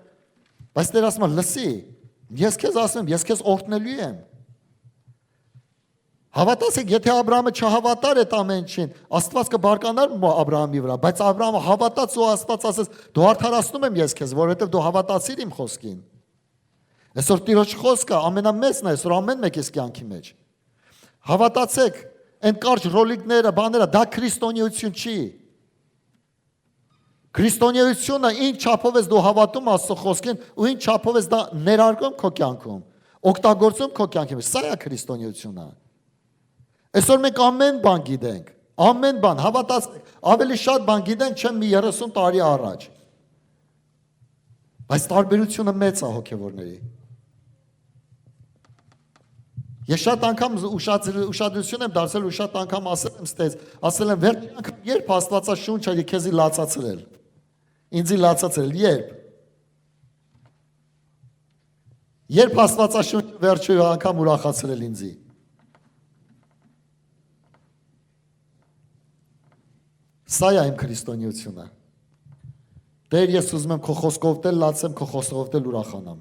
բայց Տերը ասում է, լսի, ես քեզ ասում եմ, ես քեզ օրհնելու եմ։ Հավատացեք, եթե Աբրահամը չհավատար այդ ամեն ինչին, Աստված կբարկանար Աբրահամի վրա, բայց Աբրահամը հավատաց ու Աստված ասեց, դու արդարացնում եմ ես քեզ, որովհետև դու հավատացիր իմ խոսքին։ Այսօր Տիրոջ խոսքը ամենամեծն է, այսօր ամեն մեկիս կյանքի մեջ։ Հավատացեք, այն կարճ ռոլիկները, բաները, դա քրիստոնեություն չի։ Քրիստոնեությունը ինչ չափով ես դու հավատում Աստծո խոսքին ու ինչ չափով ես դա ներարկում քո կյանքում, օգտագործում քո կյանքի մեջ, սա է քրիստոնեությունը։ Այսօր մենք ամեն բան գիտենք, ամեն բան, հավատացեք, ավելի շատ բան գիտենք, չեմ մի 30 տարի առաջ։ Բայց տարբերությունը մեծ է հոգևորների։ Ես շատ անգամ ուշադրություն եմ դարձել ու շատ անգամ ասել եմ ստեզ, ասել եմ վերջին անգամ երբ Աստվածաշունչը քեզի լացացրել, ինձի լացացրել, երբ Աստվածաշունչը վերջին անգամ ուրախացրել ինձի։ Սա է իմ քրիստոնեությունը։ Տեր, ես ուզում եմ քո խոսքով դել լացեմ, քո խոսքով դել ուրախանամ։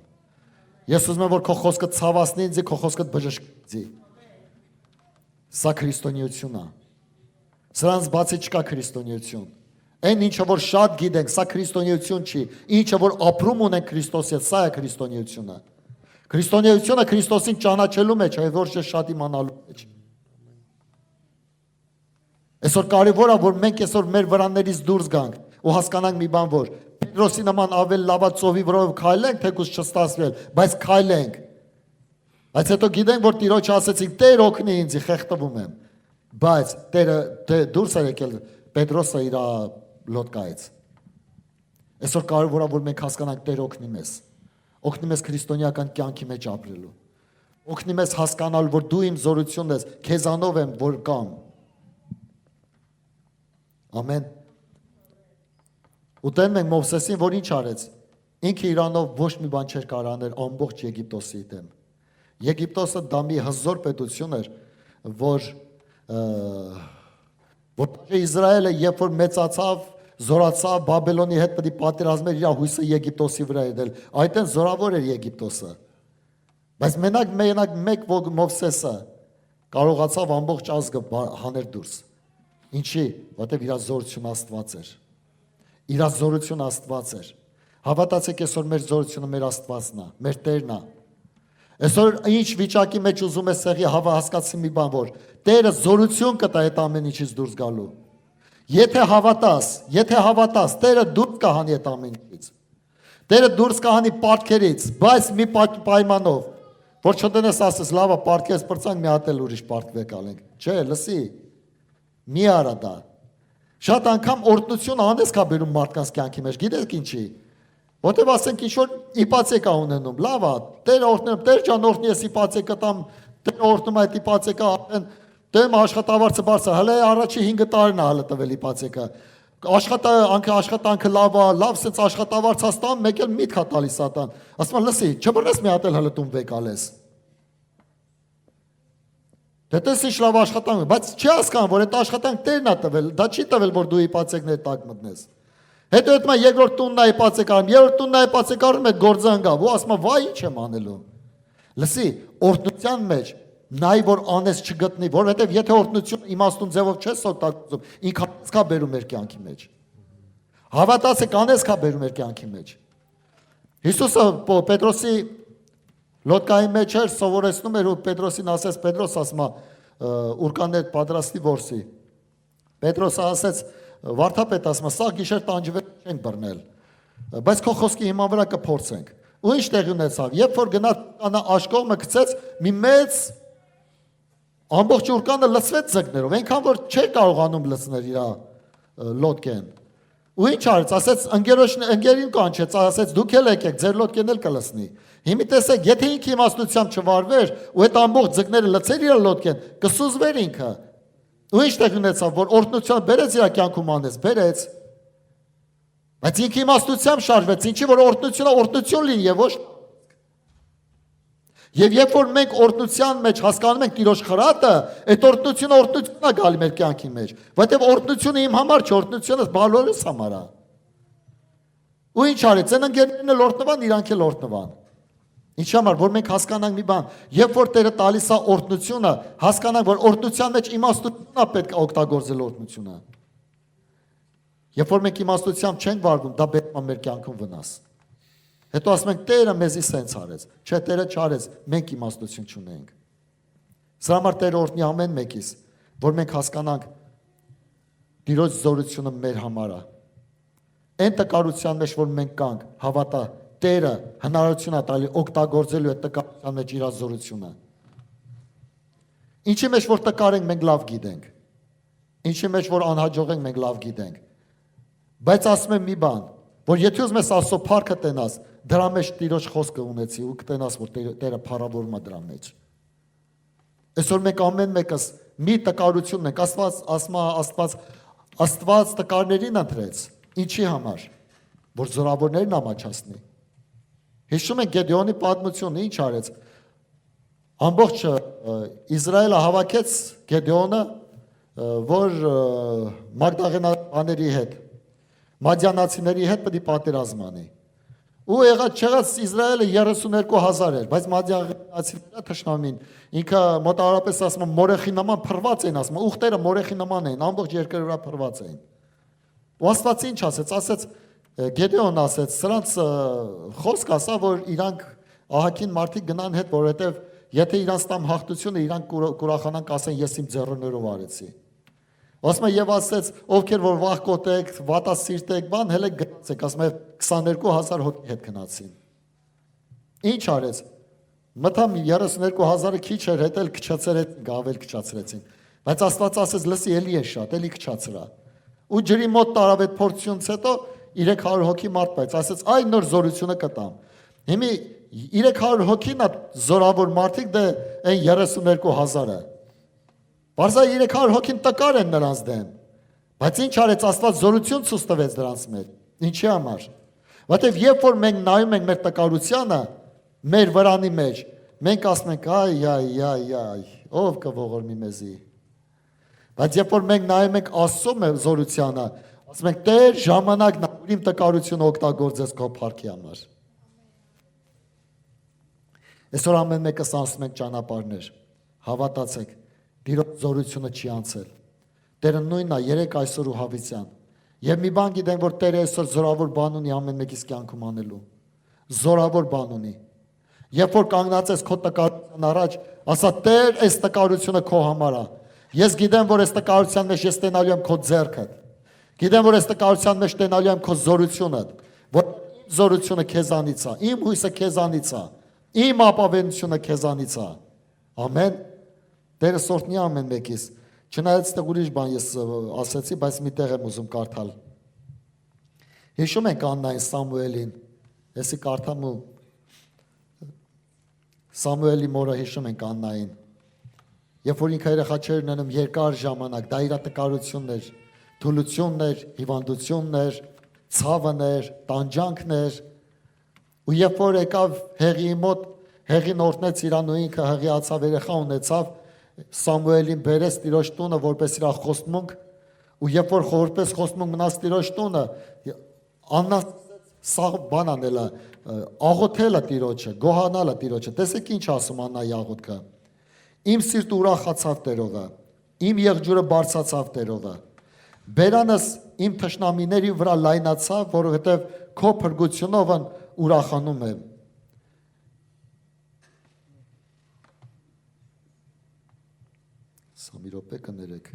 Ես ուզում եմ որ քո խոսքը ցավացնի ինձ, քո խոսքը բժշկի։ Սա քրիստոնեություն է։ Սրանց բացի չկա քրիստոնեություն։ Այն ինչը որ շատ գիտենք, սա քրիստոնեություն չի։ Ինչը որ ապրում ունենք Քրիստոսի հետ, սա է քրիստոնեությունը։ Քրիստոնեությունը Քրիստոսին ճանաչելու մեջ, այլ ոչ թե շատ իմանալու մեջ։ Այսօր կարևոր է որ մենք այսօր մեր վրաներից դուրս գանք ու հասկանանք մի բան, որ Պետրոսի նման ավելի լավա ծովի վրայով քայլենք, թեկուզ չստացվել, բայց քայլենք։ Բայց հետո գիտենք, որ Տիրոջ ասեցինք, Տեր օգնի ինձ, խեղդվում եմ։ Բայց Տերը դուրս է եկել Պետրոսը իր լոդկայից։ Այսօր կարևոր է որ մենք հասկանանք Տեր օգնի մեզ։ Օգնի մեզ քրիստոնեական կյանքի մեջ ապրելու։ Օգնի մեզ հասկանալ, որ դու իմ զորությունն ես, քեզանով եմ, որ կամ։ Ամեն։ Ու տեն մենք Մովսեսին, որ ինչ արեց, ինքը իրանով ոչ մի բան չէր կարող անել ամբողջ Եգիպտոսի դեմ։ Եգիպտոսը դա մի հզոր պետություն էր, որ Իսրայելը երբ որ մեծացավ, զորացավ, Բաբելոնի հետ պետք է պատերազմեր, իր հույսը Եգիպտոսի վրա էր դել, այդտեն զորավոր էր Եգիպտոսը։ Բայց մենակ մեկ Մովսեսը կարողացավ ամբողջ ազգը հանել դուրս։ Ինչի, որտեղ իր զորությունը Աստված էր։ Իր զորությունը Աստված էր։ Հավատացեք, այսօր մեր զորությունը մեր Աստվածն է, մեր Տերն է։ Այսօր ինչ վիճակի մեջ ուզում ես եղի հասկացի մի բան, որ Տերը զորություն կտա այդ ամեն ինչից դուրս գալու։ Եթե հավատաս, Տերը դուրս կհանի այդ ամեն ինչից։ Տերը դուրս կհանի պարտքերից, բայց մի պայմանով, որ չդնես ասես, լավա պարտքերից պրծանք, մի հատ էլ ուրիշ պարտք ալենք։ Չէ, լսի, մի արա դա։ Շատ անգամ օրհնություն անես կա բերում մարդկանց կյանքի մեջ, գիտեք ինչի։ Որտեւ ասենք ինչ որ իպացեկա ունենում, լավ է, Տեր օրհնում, Տեր ջան օրհնի ես իպացեկա տամ, Տեր օրհնում այդ իպացեկա ապեն, դեմ աշխատավարձը բարձր, հələ առաջի 5 տարին է հələ տվել իպացեկա։ Աշխատանքը լավ է, լավ սենց աշխատավարձ հաստան, մեկ էլ միտք է տալիս ատան։ Ասում լսի, չբռնես մի հատ էլ հələ տուն վեկալես։ Դե տես ինչ լավ աշխատանք, բայց չի հասկանում, որ այդ աշխատանք Տերն է տվել, դա չի տվել, որ դու իպացեկներ տակ մտնես։ Հետո այդ երկրորդ տունն է իպացեկարում, երրորդ տունն է իպացեկարում, այդ գործանգավ, ու ասում վայ ինչ եմ անելու։ Լսի, օրհնության մեջ նայ որ անես չգտնի, որովհետև եթե օրհնություն իմաստուն ձևով չես օգտագործում, ինքը կա բերում մեր կյանքի մեջ։ Հավատացեք, անես կա բերում մեր կյանքի մեջ։ Հիսուսը Պետրոսի լոդկայի մեջ էր սովորեցնում էր ու Պետրոսին ասեց, Պետրոս ասում ուրկաններ պատրաստի որսի։ Պետրոսը ասեց, վարդապետ ասում, սա գիշեր տանջվել չենք բռնել, բայց քո խոսքի հիման վրա կփորձենք։ Ու ինչ տեղի ունեցավ, երբ որ գնաց աշկողը գցեց, մի մեծ ամբողջ ուրկանը լցվեց ձկներով, այնքան որ չէր կարողանում լցնել իր լոդկեն։ Ու ինչ արեց, ասեց ընկերին կանչեց, ասեց դուք էլ եկեք, ձեր լոդկեն էլ կլցնի։ Հիմա տեսեք, եթե ինքը իմաստությամբ չվարվեր ու այդ ամբողջ ձկները լցեր իր լոդկեն, կսուզվեր ինքը։ Ու ինչ տեղ ունեցավ, որ օրհնությունը բերեց իր կյանքում անես, բերեց։ Բայց ինքը իմաստությամբ շարժվեց, ինչի որ օրհնությունը օրհնություն լինի եւ ոչ։ Եվ երբ որ մենք օրհնության մեջ հասկանում ենք Տիրոջ խրատը, այդ օրհնությունը օրհնությունն է գալի մեր կյանքի մեջ, որտեղ օրհնությունը իմ համար չէ, օրհնությունը բոլորիս համար է։ Ու ինչ արեց, այն ընկերներն էլ օրհնվան, իրանք էլ օրհնվան։ Ինչի համար, որ մենք հասկանանք մի բան, երբ որ Տերը տալիս է օրհնությունը, հասկանանք, որ օրհնության մեջ իմաստությունն է պետք է օգտագործել օրհնությունը։ Երբ որ մենք իմաստությամբ չենք վարվում, դա բերում է մեր կյանքում վնաս։ Հետո ասում ենք Տերը մեզի սենց արեց, չէ Տերը չարեց, մենք իմաստություն չունենք։ Սրա համար Տերը օրհնի ամեն մեկիս, որ մենք հասկանանք Տիրոջ զորությունը մեր համար է։ Այն տկարության մեջ, որ մենք կանք, հավատա, Տերը հնարավորություն է տալի օգտագործելու այդ տկարության մեջ իր զորությունը։ Ինչի մեջ որ տկար ենք, մենք լավ գիտենք։ Ինչի մեջ որ անհաջող ենք, մենք լավ գիտենք։ Բայց ասում եմ մի բան, որ եթե ուզում ես Աստծո փառքը տենաս, դրա մեջ Տիրոջ խոսքը ունեցի ու կտենաս, որ Տերը փառավորում է դրա մեջ։ Այսօր մենք ամեն մեկս մի տկարություն ենք, Աստված տկարներին ընտրեց։ Ինչի համար, որ զորավորներն ամաչացնի։ Հիշում ենք Գեդեոնի պատմությունը, ինչ արեց։ Ամբողջ Իսրայելը հավաքեց Գեդեոնը, որ մագդաղենաների հետ, մադյանացիների հետ պետք է պատերազմ անի։ Ու եղած չեղած Իսրայելը 32,000 էր, բայց մադյանացիները թշնամին ինքը մոտավորապես ասում եմ մորեխի նման փռված էին, ասում ուխտերը մորեխի նման էին, ամբողջ երկրի վրա փռված էին։ Ու Աստված ինչ ասեց Գեդեոն ասեց, սրանց խոսք ասա, որ իրանք ահագին մարդիկ գնան հետ, որովհետև եթե իրանց տամ հաղթությունը, իրանք կուրախանան կասեն ես իմ ձեռներով արեցի։ Ասում է եւ ասեց, ովքեր որ վախկոտ եք, վատասիրտ եք, բան հələ գնացեք, ասում է 22,000 հոգի հետ գնացին։ Ինչ արեց։ Մտամ 32,000-ը քիչ էր, հետ էլ քչացրեցին, գավել քչացրեցին։ Բայց Աստված ասեց, լսի, էլի է շատ, էլի քչացրա։ Ու ջրի մոտ տարավ այդ փորձությունից հետո 300 հոգի մարդ բայց ասեց այ նոր զորությունը կտամ։ Հիմա 300 հոգին է զորավոր մարդիկ դե այն 32,000-ը։ Բարձա 300 հոգին տկար են նրանց դեմ։ Բայց ինչ արեց Աստված զորություն ցույց տվեց դրանց մեջ։ Ինչի համար։ Որտեվ երբ որ մենք նայում ենք մեր տկարությանը, մեր վրանի մեջ, մենք ասում ենք այ, ով կողորմի մեզի։ Բայց երբ որ մենք նայում ենք Աստծո զորությանը, ասում ենք Տեր ժամանակն է, որ իմ տկարությունը օգտագործես քո փառքի համար։ Այսօր ամեն մեկս անցնում ենք ճանապարհներ, հավատացեք, Տիրոջ զորությունը չի անցել։ Տերը նույնն է երեք այսօր ու հավիտյան։ Եվ մի բան գիտենք, որ Տերը այսօր զորավոր բան ունի ամեն մեկիս կյանքում անելու։ Զորավոր բան ունի։ Երբ որ կանգնած ես քո տկարության առաջ, ասա Տեր, այս տկարությունը քո համար է։ Ես գիտեմ, որ այս տկարության մեջ ես տենալու եմ քո ձեռքը։ Գիտեմ, որ այս տկարության մեջ տենալու եմ քո զորությունը, որ իմ զորությունը քեզանից է, իմ հույսը քեզանից է, իմ ապավենությունը քեզանից է։ Ամեն։ Տերը սորտնի ամեն մեկիս։ Չնայած դեռ ուրիշ բան ես ասեցի, բայց մի տեղ եմ ուզում կարդալ։ Հիշում ենք Աննային Սամուելին, Եսի կարդամ ու Սամուելի մորը հիշում ենք Աննային։ Երբ որ ինքը երեխա չէր ունենում երկար ժամանակ, դա իր տկարությունն էր, թուլությունն էր, հիվանդությունն էր, ցավն էր, տանջանքն էր։ Ու երբ որ եկավ հեղի մոտ, հեղին օրհնեց իրան ու ինքը հղիացավ, երեխա ունեցավ, Սամուելին բերեց Տիրոջ տունը որպես իր խոստմունք, ու երբ որ որպես խոստմունք մնաց Տիրոջ տունը, Աննան սաղ բան անելա, աղոթելա Տիրոջը, գոհանալա Տիրոջը։ Տեսեք ինչ ասում Աննայի աղոթքը։ Իմ սիրտը ուրախացավ Տերովը, իմ եղջյուրը բարձրացավ Տերովը։ Բերանս իմ թշնամիների վրա լայնացավ, որովհետև քո փրկությունով ուրախանում եմ։ Սամի րոպե կներեք։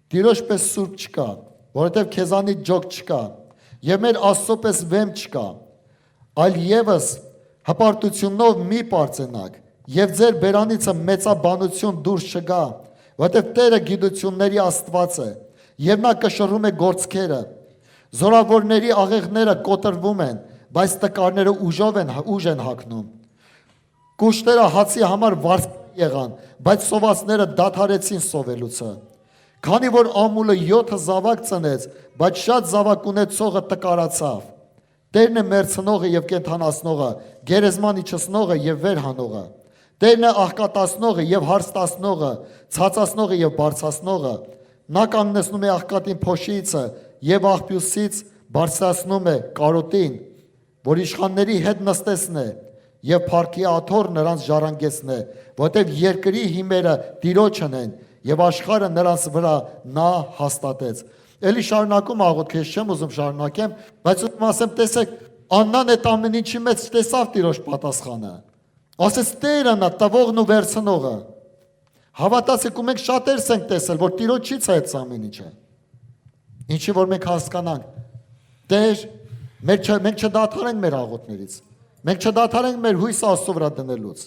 Տիրոջ պես սուրբ չկա, որովհետև քեզանից ջոկ չկա, եւ մեր Աստծո պես վեմ չկա, այլ եւս հպարտությունով մի պարծենակ, եւ ձեր բերանիցը մեծաբանություն դուրս չգա, որովհետև Տերը գիտությունների Աստված է, եւ նա կշռում է գործքերը, զորավորների աղեղները կոտրվում են, բայց տկարները ուժ են հագնում։ Կուշտերը հացի համար վարձ եղան, բայց սովածները դադարեցին սովելուցը։ Քանի որ ամուլը 7 զավակ ծնեց, բայց շատ զավակ ունեցողը տկարացավ։ Տերն է մերցնողը եւ կենթանացնողը, գերեզման իջեցնողը եւ վեր հանողը։ Տերն է աղքատացնողը եւ հարստացնողը, ցածացնողը եւ բարձրացնողը։ Նա կանգնեցնում է աղքատին փոշիցը եւ աղբյուսից բարձրացնում է կարոտին, որ իշխանների հետ նստեցն է եւ փառքի աթոռ նրանց ժառանգեցն է, որտեղ երկրի հիմերը Տիրոջն են եւ աշխարհը նրանց վրա նա հաստատեց։ Էլի շարունակում աղոթքը, ես չեմ ուզում շարունակեմ, բայց ուզում ասեմ, տեսեք, Աննան այդ ամեն ինչի մեջ տեսավ Տիրոջ պատասխանը։ Ասեց Տերն է տվողն ու վերցնողը։ Հավատացեք, ու մենք շատերս ենք տեսել, որ Տիրոջից է այդ ամեն ինչը։ Ինչի որ մենք հասկանանք, Տեր, մենք չդադարենք մեր աղոթներից։ Մենք չդադարենք մեր հույսը Աստծո վրա դնելուց։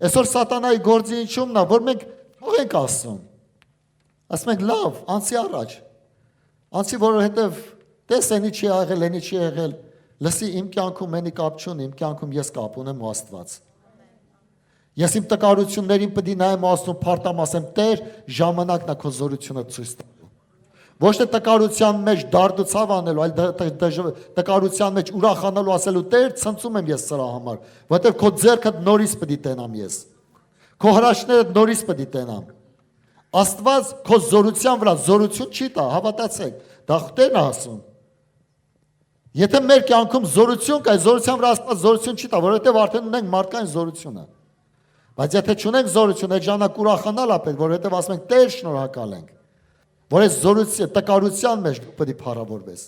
Այսօր սատանայի գործի ինչումն է, որ մենք ենք ասում։ Ասում ենք լավ, անցի առաջ։ Անցի, որովհետև տես այնի չի եղել, այնի չի եղել։ Լսի, իմ կյանքում մենի կապ չունի, իմ կյանքում ես կապ ունեմ ու Աստված։ Ես իմ տկարություններին պետք է նայեմ Աստծուն, փառտամ, ասեմ, Տեր, ժամանակն է քո զորությունը ցույց տալու։ Ոչ թե տկարության մեջ դարդուցավ անելու, այլ տկարության մեջ ուրախանալու ասելու, Տեր, ցնծում եմ ես սրա համար, որովհետև քո ձեռքդ նորից պետք է տենամ ես։ Քո հրաշքները նորից պետք է տենամ։ Աստված քո զորության վրա զորություն չի տա, հավատացեք, դա Տերն է ասում։ Եթե մեր կյանքում զորություն կա, զորության վրա Աստված զորություն չի տա, որովհետև արդեն ունենք մարդկային զորությունը։ Բայց եթե չունենք զորություն, այդ ժամանակ ուրախանալ է պետք, որովհետև ասում ենք Տեր շնորհակալ ենք, որ այս զորության տկարության մեջ դու պետք է փառավորվես։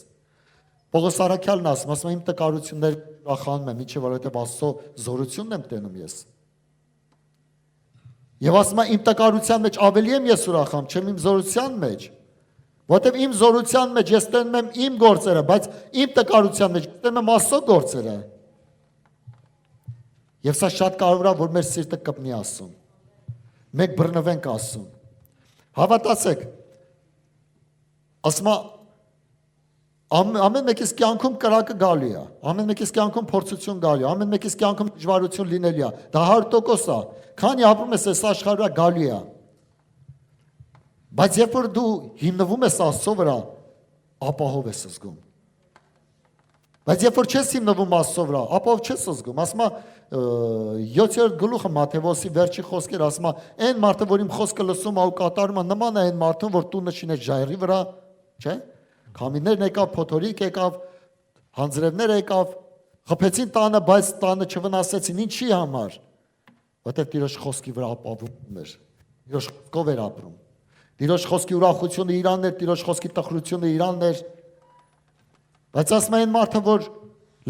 Պողոս Արաքյալն ասում իմ տկարություններ ուրախանում եմ, ինչը որովհետև Աստծո զորությունն եմ տենում ես։ Եվ ասում եմ իմ տկարության մեջ ավելի եմ ես ուրախանում, չեմ իմ զորության մեջ, որովհետև իմ զորության մեջ ես տենում եմ իմ գործերը, բայց իմ տկարության մեջ տենում եմ Աստծո գործերը։ Եվ սա շատ կարևոր է, որ մեր սիրտը կպնի Աստծուն։ Մենք բռնվենք Աստծուն։ Հավատացեք, ասում ամեն մեկիս կյանքում կրակը գալու է, ամեն մեկիս կյանքում փորձություն գալու է, ամեն մեկիս կյանքում դժվարություն լինելու է, դա 100% է, քանի ապրում ես այս աշխարհը գալու է։ Բայց երբ որ դու հիմնվում ես Աստծո վրա, ապահով ես զգում։ Բայց երբ որ չես հիմնվում Աստծո վրա, ապահով չես զգում։ Ասում է 7-րդ գլուխը Մատթեոսի վերջի խոսքերը, ասում է, այն մարդը, որ իմ խոսքը լսում է ու կատարում է, նման է այն մարդուն, որ տունը շինեց ժայռի վրա, չէ՞։ Քամիներն եկավ, փոթորիկ եկավ, հանձրևներ եկավ, խփեցին տանը, բայց տանը չվնասեցին, ինչի համար։ Որտեղ Տիրոջ խոսքի վրա ապահովում էր։ Տիրոջ խոսքով էր ապրում։ Տիրոջ խոսքի ուրախությունը իրանն էր, Տիրոջ խոսքի տխրությունը իրանն էր։ Բայց ասում են մարդը, որ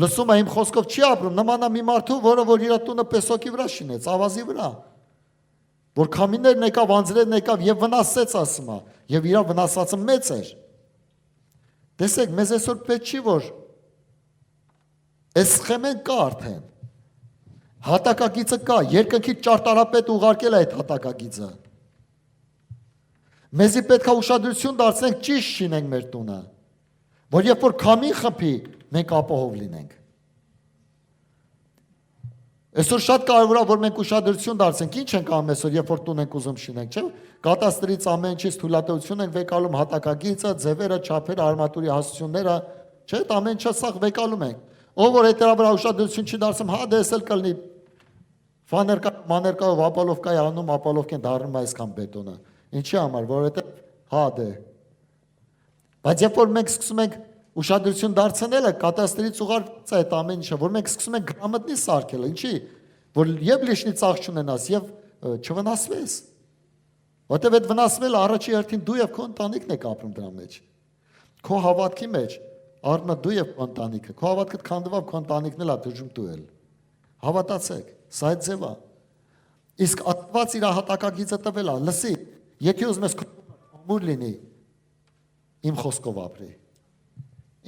լսում է իմ խոսքով չի ապրում, նման է մի մարդու, որը իր տունը պեսոկի վրա շինեց, ավազի վրա։ Որ քամիներն եկավ, անձրևն եկավ եւ վնասեց, ասում է, եւ իր վնասվածը մեծ էր։ Տեսեք, մեզ այսօր պետք չի, որ այս սխեմեն կա արդեն։ Հատակագիծը կա, երկնքի ճարտարապետ ուղարկել է այդ հատակագիծը։ Մեզի պետք է ուշադրություն դարձնենք ճիշտ շինենք մեր տունը, որ երբ որ քամին խփի, մենք ապահով լինենք։ Այսօր շատ կարևոր է, որ մենք ուշադրություն դարձնենք, ինչ ենք անում այսօր, երբ որ տուն ենք ուզում շինենք, չէ՞։ Կատաստրից ամեն ինչից թույլատվություն ենք վեկալում, հատակագիծը, ձևերը, չափերը, արմատուրի հասությունները, չէ՞, ամեն ինչը սա վեկալում ենք։ Ով որ հետրա վրա ուշադրություն չի դարձնում, հա դե էսել կլինի ֆաներկա, մաներկայով, ապալովկայի անում, ապալովկեն դառնում այսքան բետոնը։ Ինչի համար, որովհետև հա դե։ Բայց երբ որ մենք սկսում ենք ուշադրություն դարձնելը, կատաստրից ուղարկած է այդ ամեն ինչը, որ մենք սկսում ենք գրամատնի սարքելը, ինչի, որ եւ լիշնի ծախ չունենաս եւ չվնասվես։ Որտեւ այդ վնասվելը առաջի հերթին դու եւ քո ընտանիքն եք ապրում դրա մեջ։ Քո հավատքի մեջ առնա դու եւ քո ընտանիքը, քո հավատքը քանդվավ քո ընտանիքն էլ է դժում դուել։ Հավատացեք, սա է ձևա։ Իսկ Աստված իր հատակագիծը տվել է, լսի, եթե ուզում ես մուր լինի, իմ խոսքով ապրի։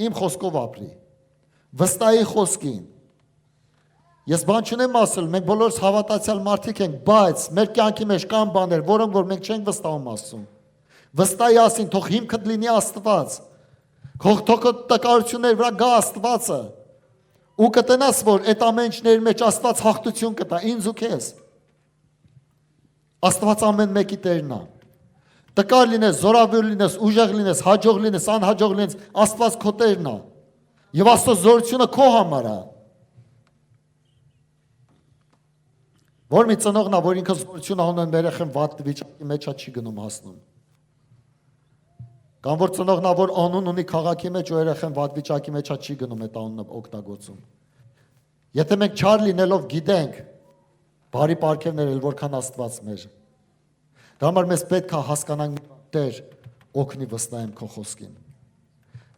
Իմ խոսքով ապրի։ Վստահի խոսքին։ Ես բան չունեմ ասել, մենք բոլորս հավատացյալ մարդիկ ենք, բայց մեր կյանքի մեջ կան բաներ, որոնք որ մենք չենք վստահում ասում։ Վստահի ասին, թող հիմքդ լինի Աստված։ Թող տկարությունների վրա գա Աստվածը։ Ու կտնաս, որ այդ ամեն ինչների մեջ Աստված հաղթություն կտա, ինձ ու քեզ։ Աստված ամեն մեկի Տերն է։ Տկար լինես, զորավյուր լինես, ուժեղ լինես, հաջող լինես, անհաջող լինես, Աստված քո Տերն է։ Եվ Աստծո զորությունը քո համար է։ Որ մի ծնողն է, որ ինքը զորություն անում երեխան վատ վիճակի մեջ չի գնում հասնում։ Կամ որ ծնողն է, որ անուն ունի քաղաքի մեջ ու երեխան վատ վիճակի մեջ չի գնում այդ անունը օգտագործում։ Եթե մենք չար լինելով գիտենք բարի պարգևներ էլ որքան Աստված մեր։ Դա համար մեզ պետք է հասկանանք Տեր օգնի վստահեմ քո խոսքին։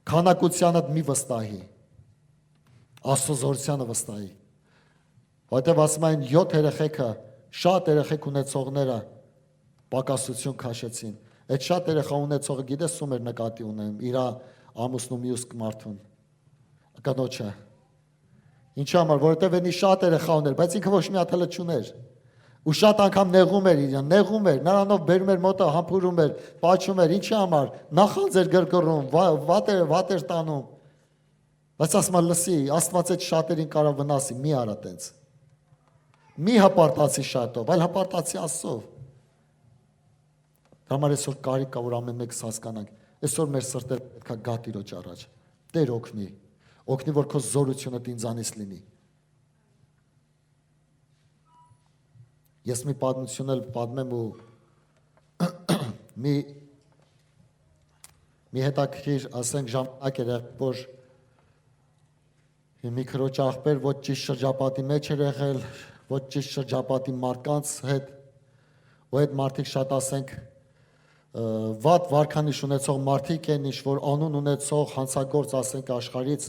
Քանակությանդ մի վստահի։ Աստծո զորությանը վստահի։ Որտեւ ասում են 7 երեխեքը, շատ երեխեք ունեցողները պակասություն քաշեցին։ Այդ շատ երեխա ունեցողը գիտես ում էր նկատի ունեմ, իր ամուսնու մյուս մարդուն։ Կնոջը։ Ինչի համար, որովհետև այնի շատ երեխա ուներ, բայց ինքը ոչ մի հատ էլ չուներ։ Ու շատ անգամ նեղում էր իրան, նեղում էր, նրանով բերում էր մոտը, համբուրում էր, պաչում էր, ինչի համար, նախանձ էր գրգռում, վատ էր տանում։ Բայց ասում եմ, լսի, Աստված այդ շատերին կարող վնասի, մի արա տենց։ Մի հպարտացի շատով, այլ հպարտացի Աստծով։ Համար այսօր կարիք կա, որ ամեն մեկս հասկանանք, այսօր մեր սրտերը պետք է գա Տիրոջ առաջ, Տեր օգնի, որ քո զորությունը ինձանից լինի։ Ես մի պատմություն էլ պատմեմ ու մի հետաքրքիր, ասենք ժամանակ էր, որ մի քրոջ աղբեր ոչ ճիշտ շրջապատի մեջ էր եղել, ոչ ճիշտ շրջապատի մարդկանց հետ, ու այդ մարդիկ շատ ասենք վատ վարքանիշ ունեցող մարդիկ են, ինչ որ անուն ունեցող հանցագործ ասենք աշխարից,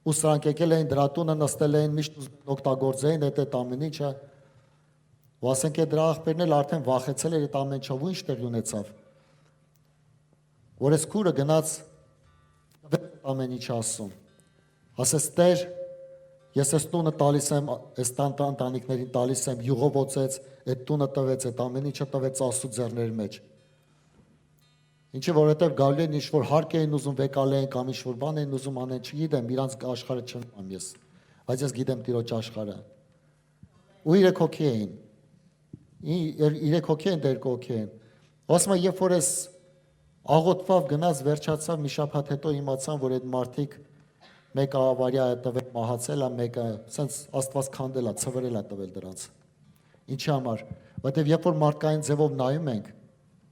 ու սրանք եկել էին դրա տունը նստել էին, միշտ օգտագործեին այդ ամեն ինչը, ու ասենք այդ դրա աղբերն էլ արդեն վախեցել էր այդ ամեն ինչով, ու ինչ տեղի ունեցավ, որ այս քուրը գնաց ամեն ինչ ասում, ասես Տեր, ես այս տունը տալիս եմ, այս ընտանիքներին տալիս եմ, յուղով օծեց, այդ տունը տվեց, այդ ամեն ինչը տվեց Աստծո ձեռների մեջ։ Ինչի որովհետև գալու են ինչ-որ հարկ էին ուզում վեկալեն կամ ինչ-որ բան էին ուզում անեն, չգիտեմ, իրանց աշխարհը չնամ ես, բայց ես գիտեմ Տիրոջ աշխարհը։ Ու 3 հոգի էին։ 3 հոգի են, 2 հոգի են։ Ասում եմ, երբ որ ես աղոթվավ գնաց վերջացավ, մի շաբաթ հետո իմացան, որ այդ մարդիկ մեկը ավարիա է տվել մահացել է, մեկը սենց Աստված քանդել է, ցվրել է տվել դրանց։ Ինչի համար, որովհետև երբ որ մարդկային ձևով նայում ենք,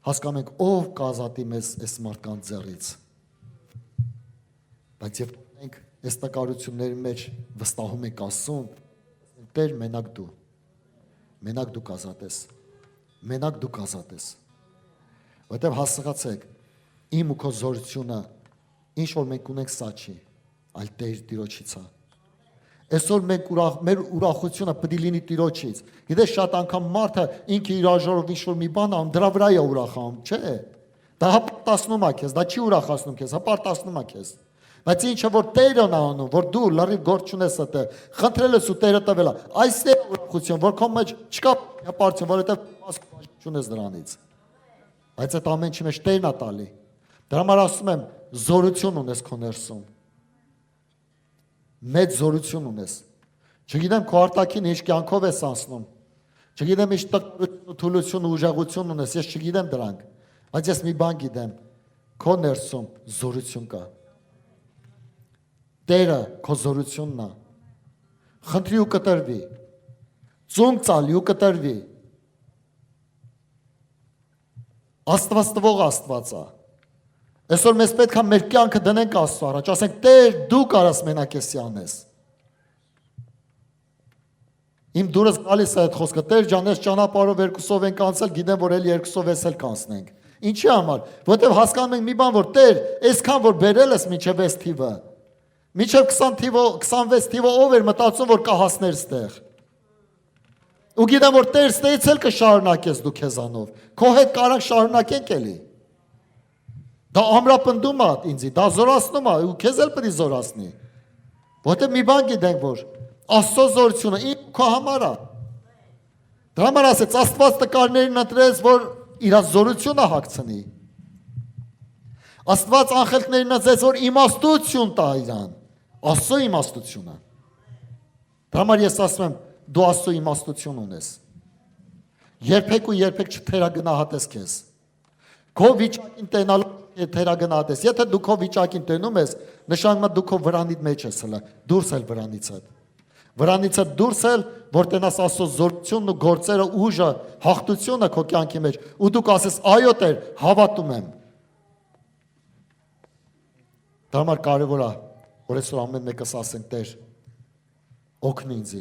հասկանում ենք ով կազատի մեզ այս մարդկանց ձեռից։ Բայց երբ մենք այս տկարությունների մեջ վստահում ենք Աստծուն, Տեր մենակ դու կազատես, մենակ դու կազատես։ Որովհետև հասցրացեք, իմ ու քո զորությունը ինչ որ մենք ունենք սա չի, այլ Տեր Տիրոջից է։ Այսօր մեր ուրախությունը պետք է լինի Տիրոջից։ Գիտես շատ անգամ մարդը ինքը իր աժորով ինչ-որ մի բան անում, դրա վրա է ուրախանում, չէ՞։ Դա հպարտացնում է քեզ, դա չի ուրախացնում քեզ, հպարտացնում է քեզ։ Բայց ինչը որ Տերն է անում, որ դու լրիվ գործ չունես այդը, խնդրել ես ու Տերը տվել է, այս է ուրախություն, որ քո մեջ չկա հպարտություն, որովհետև չունես դրանից։ Բայց այդ ամեն ինչի մեջ Տերն է տալի։ Դրա համար ասում եմ, զորություն ունես քո ներսում։ Մեծ զորություն ունես։ Չգիտեմ քո արտաքին ինչ կյանքով ես անցնում։ Չգիտեմ ինչ թուլություն ու ուժեղություն ունես, ես չգիտեմ դրանք, բայց ես մի բան գիտեմ, քո ներսում զորություն կա։ Տերը քո զորությունն է։ Խնդրի ու կտրվի։ Ծունկ ծալի ու կտրվի։ Աստված տվող Աստված է։ Այսօր մեզ պետք է մեր կյանքը դնենք Աստծո առաջ, ասենք Տեր, դու կարաս մենակ էսի անես։ Իմ դուրս գալիս է այդ խոսքը, Տեր ջան, ես ճանապարհով երկուսով ենք անցել, գիտեմ որ էլ երկուսով ես էլ կանցնենք։ Ինչի համար, որովհետև հասկանում ենք մի բան, որ Տեր, այսքան որ բերել ես մինչև այս թիվը, մինչև 20 թիվը, 26 թիվը ով էր մտածում, որ կհասներ ստեղ։ Ու գիտեմ որ Տեր ստեից էլ կշարունակես դու քեզանով, քո հետ կարանք շարունակենք էլի։ Դա ամրապնդում է ինձի, դա զորացնում է ու քեզ էլ պետք է զորացնի։ Որտեղ մի բան գիտենք որ Աստծո զորությունը իմ քո համար է։ Դրա համար ասեց Աստված տկարներին ընտրեց, որ իր զորությունը հագցնի։ Աստված անգելքներին ընտրեց, որ իմաստություն տա իրան։ Աստծո իմաստությունը։ Դրա համար ես ասում եմ, դու Աստծո իմաստություն ունես։ Երբեք ու երբեք չթերագնահատես քեզ։ Քո վիճակին տենալու թերագնահատես։ Եթե դու քո վիճակին տենում ես, նշանակում է դու քո վրանիդ մեջ ես հլը, դուրս էլ վրանից է։ Վրանից է դուրս էլ, որ տենաս Աստծո զորությունն ու գործերը, ուժը, հաղթությունը քո կյանքի մեջ, ու դու կասես, այո Տեր, հավատում եմ։ Դա համար կարևոր է, որ այսօր ամեն մեկս ասենք Տեր, օգնի ինձ։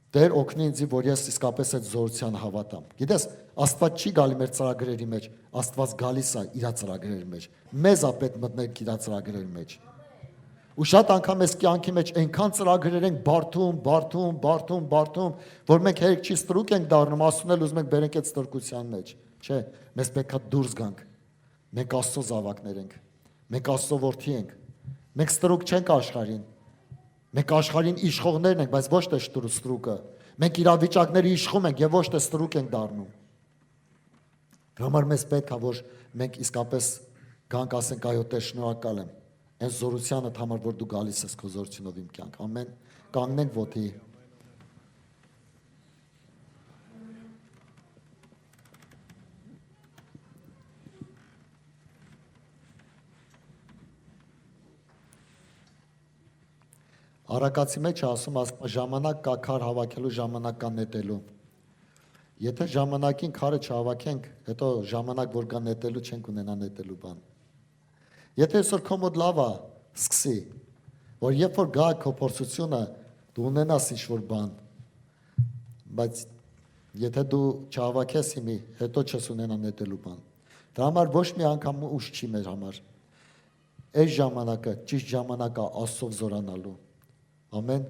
Տեր օգնի ինձ, որ ես իսկապես այդ զորության հավատամ։ Գիտես, Աստված չի գալի մեր ծրագրերի մեջ, Աստված գալիս է իր ծրագրերի մեջ։ Մեզ է պետք մտնել իր ծրագրերի մեջ։ Ու շատ անգամ այս կյանքի մեջ այնքան ծրագրեր ենք բարդում, որ մենք հերիք չի ստրուկ ենք դառնում, ասունել ուզում ենք բերենք այդ ստրկության մեջ։ Չէ, մեզ պետք է դուրս գանք։ Մենք Աստծո զավակներ ենք։ Մենք Աստծո որդի ենք։ Մենք ստրուկ չենք աշխարհին։ Մենք աշխարհին իշխողներն ենք, բայց ոչ թե ստրուկը։ Մենք իրավիճակների իշխում ենք եւ ոչ թե ստրուկ ենք դառնում։ Դրա համար մեզ պետք է որ մենք իսկապես գանք ասենք այո Տեր շնորհակալ եմ։ Այս զորությանը համար որ դու գալիս ես քո զորությունով իմ կյանք։ Ամեն կանգնենք ոտի։ Արակացի մեջ ասում ժամանակ կա քար հավաքելու, ժամանակ կա նետելու։ Եթե ժամանակին քարը չհավաքենք, հետո ժամանակ որ կա նետելու չենք ունենա նետելու բան։ Եթե այսօր քո մոտ լավ է, սկսի, որ երբ որ գա քո փորձությունը, դու ունենաս ինչ-որ բան, բայց եթե դու չհավաքես հիմի, հետո չես ունենա նետելու բան։ Դրա համար ոչ մի անգամ ուշ չի մեր համար։ Այս ժամանակը ճիշտ ժամանակ է Աստծով զորանալու։ Ամեն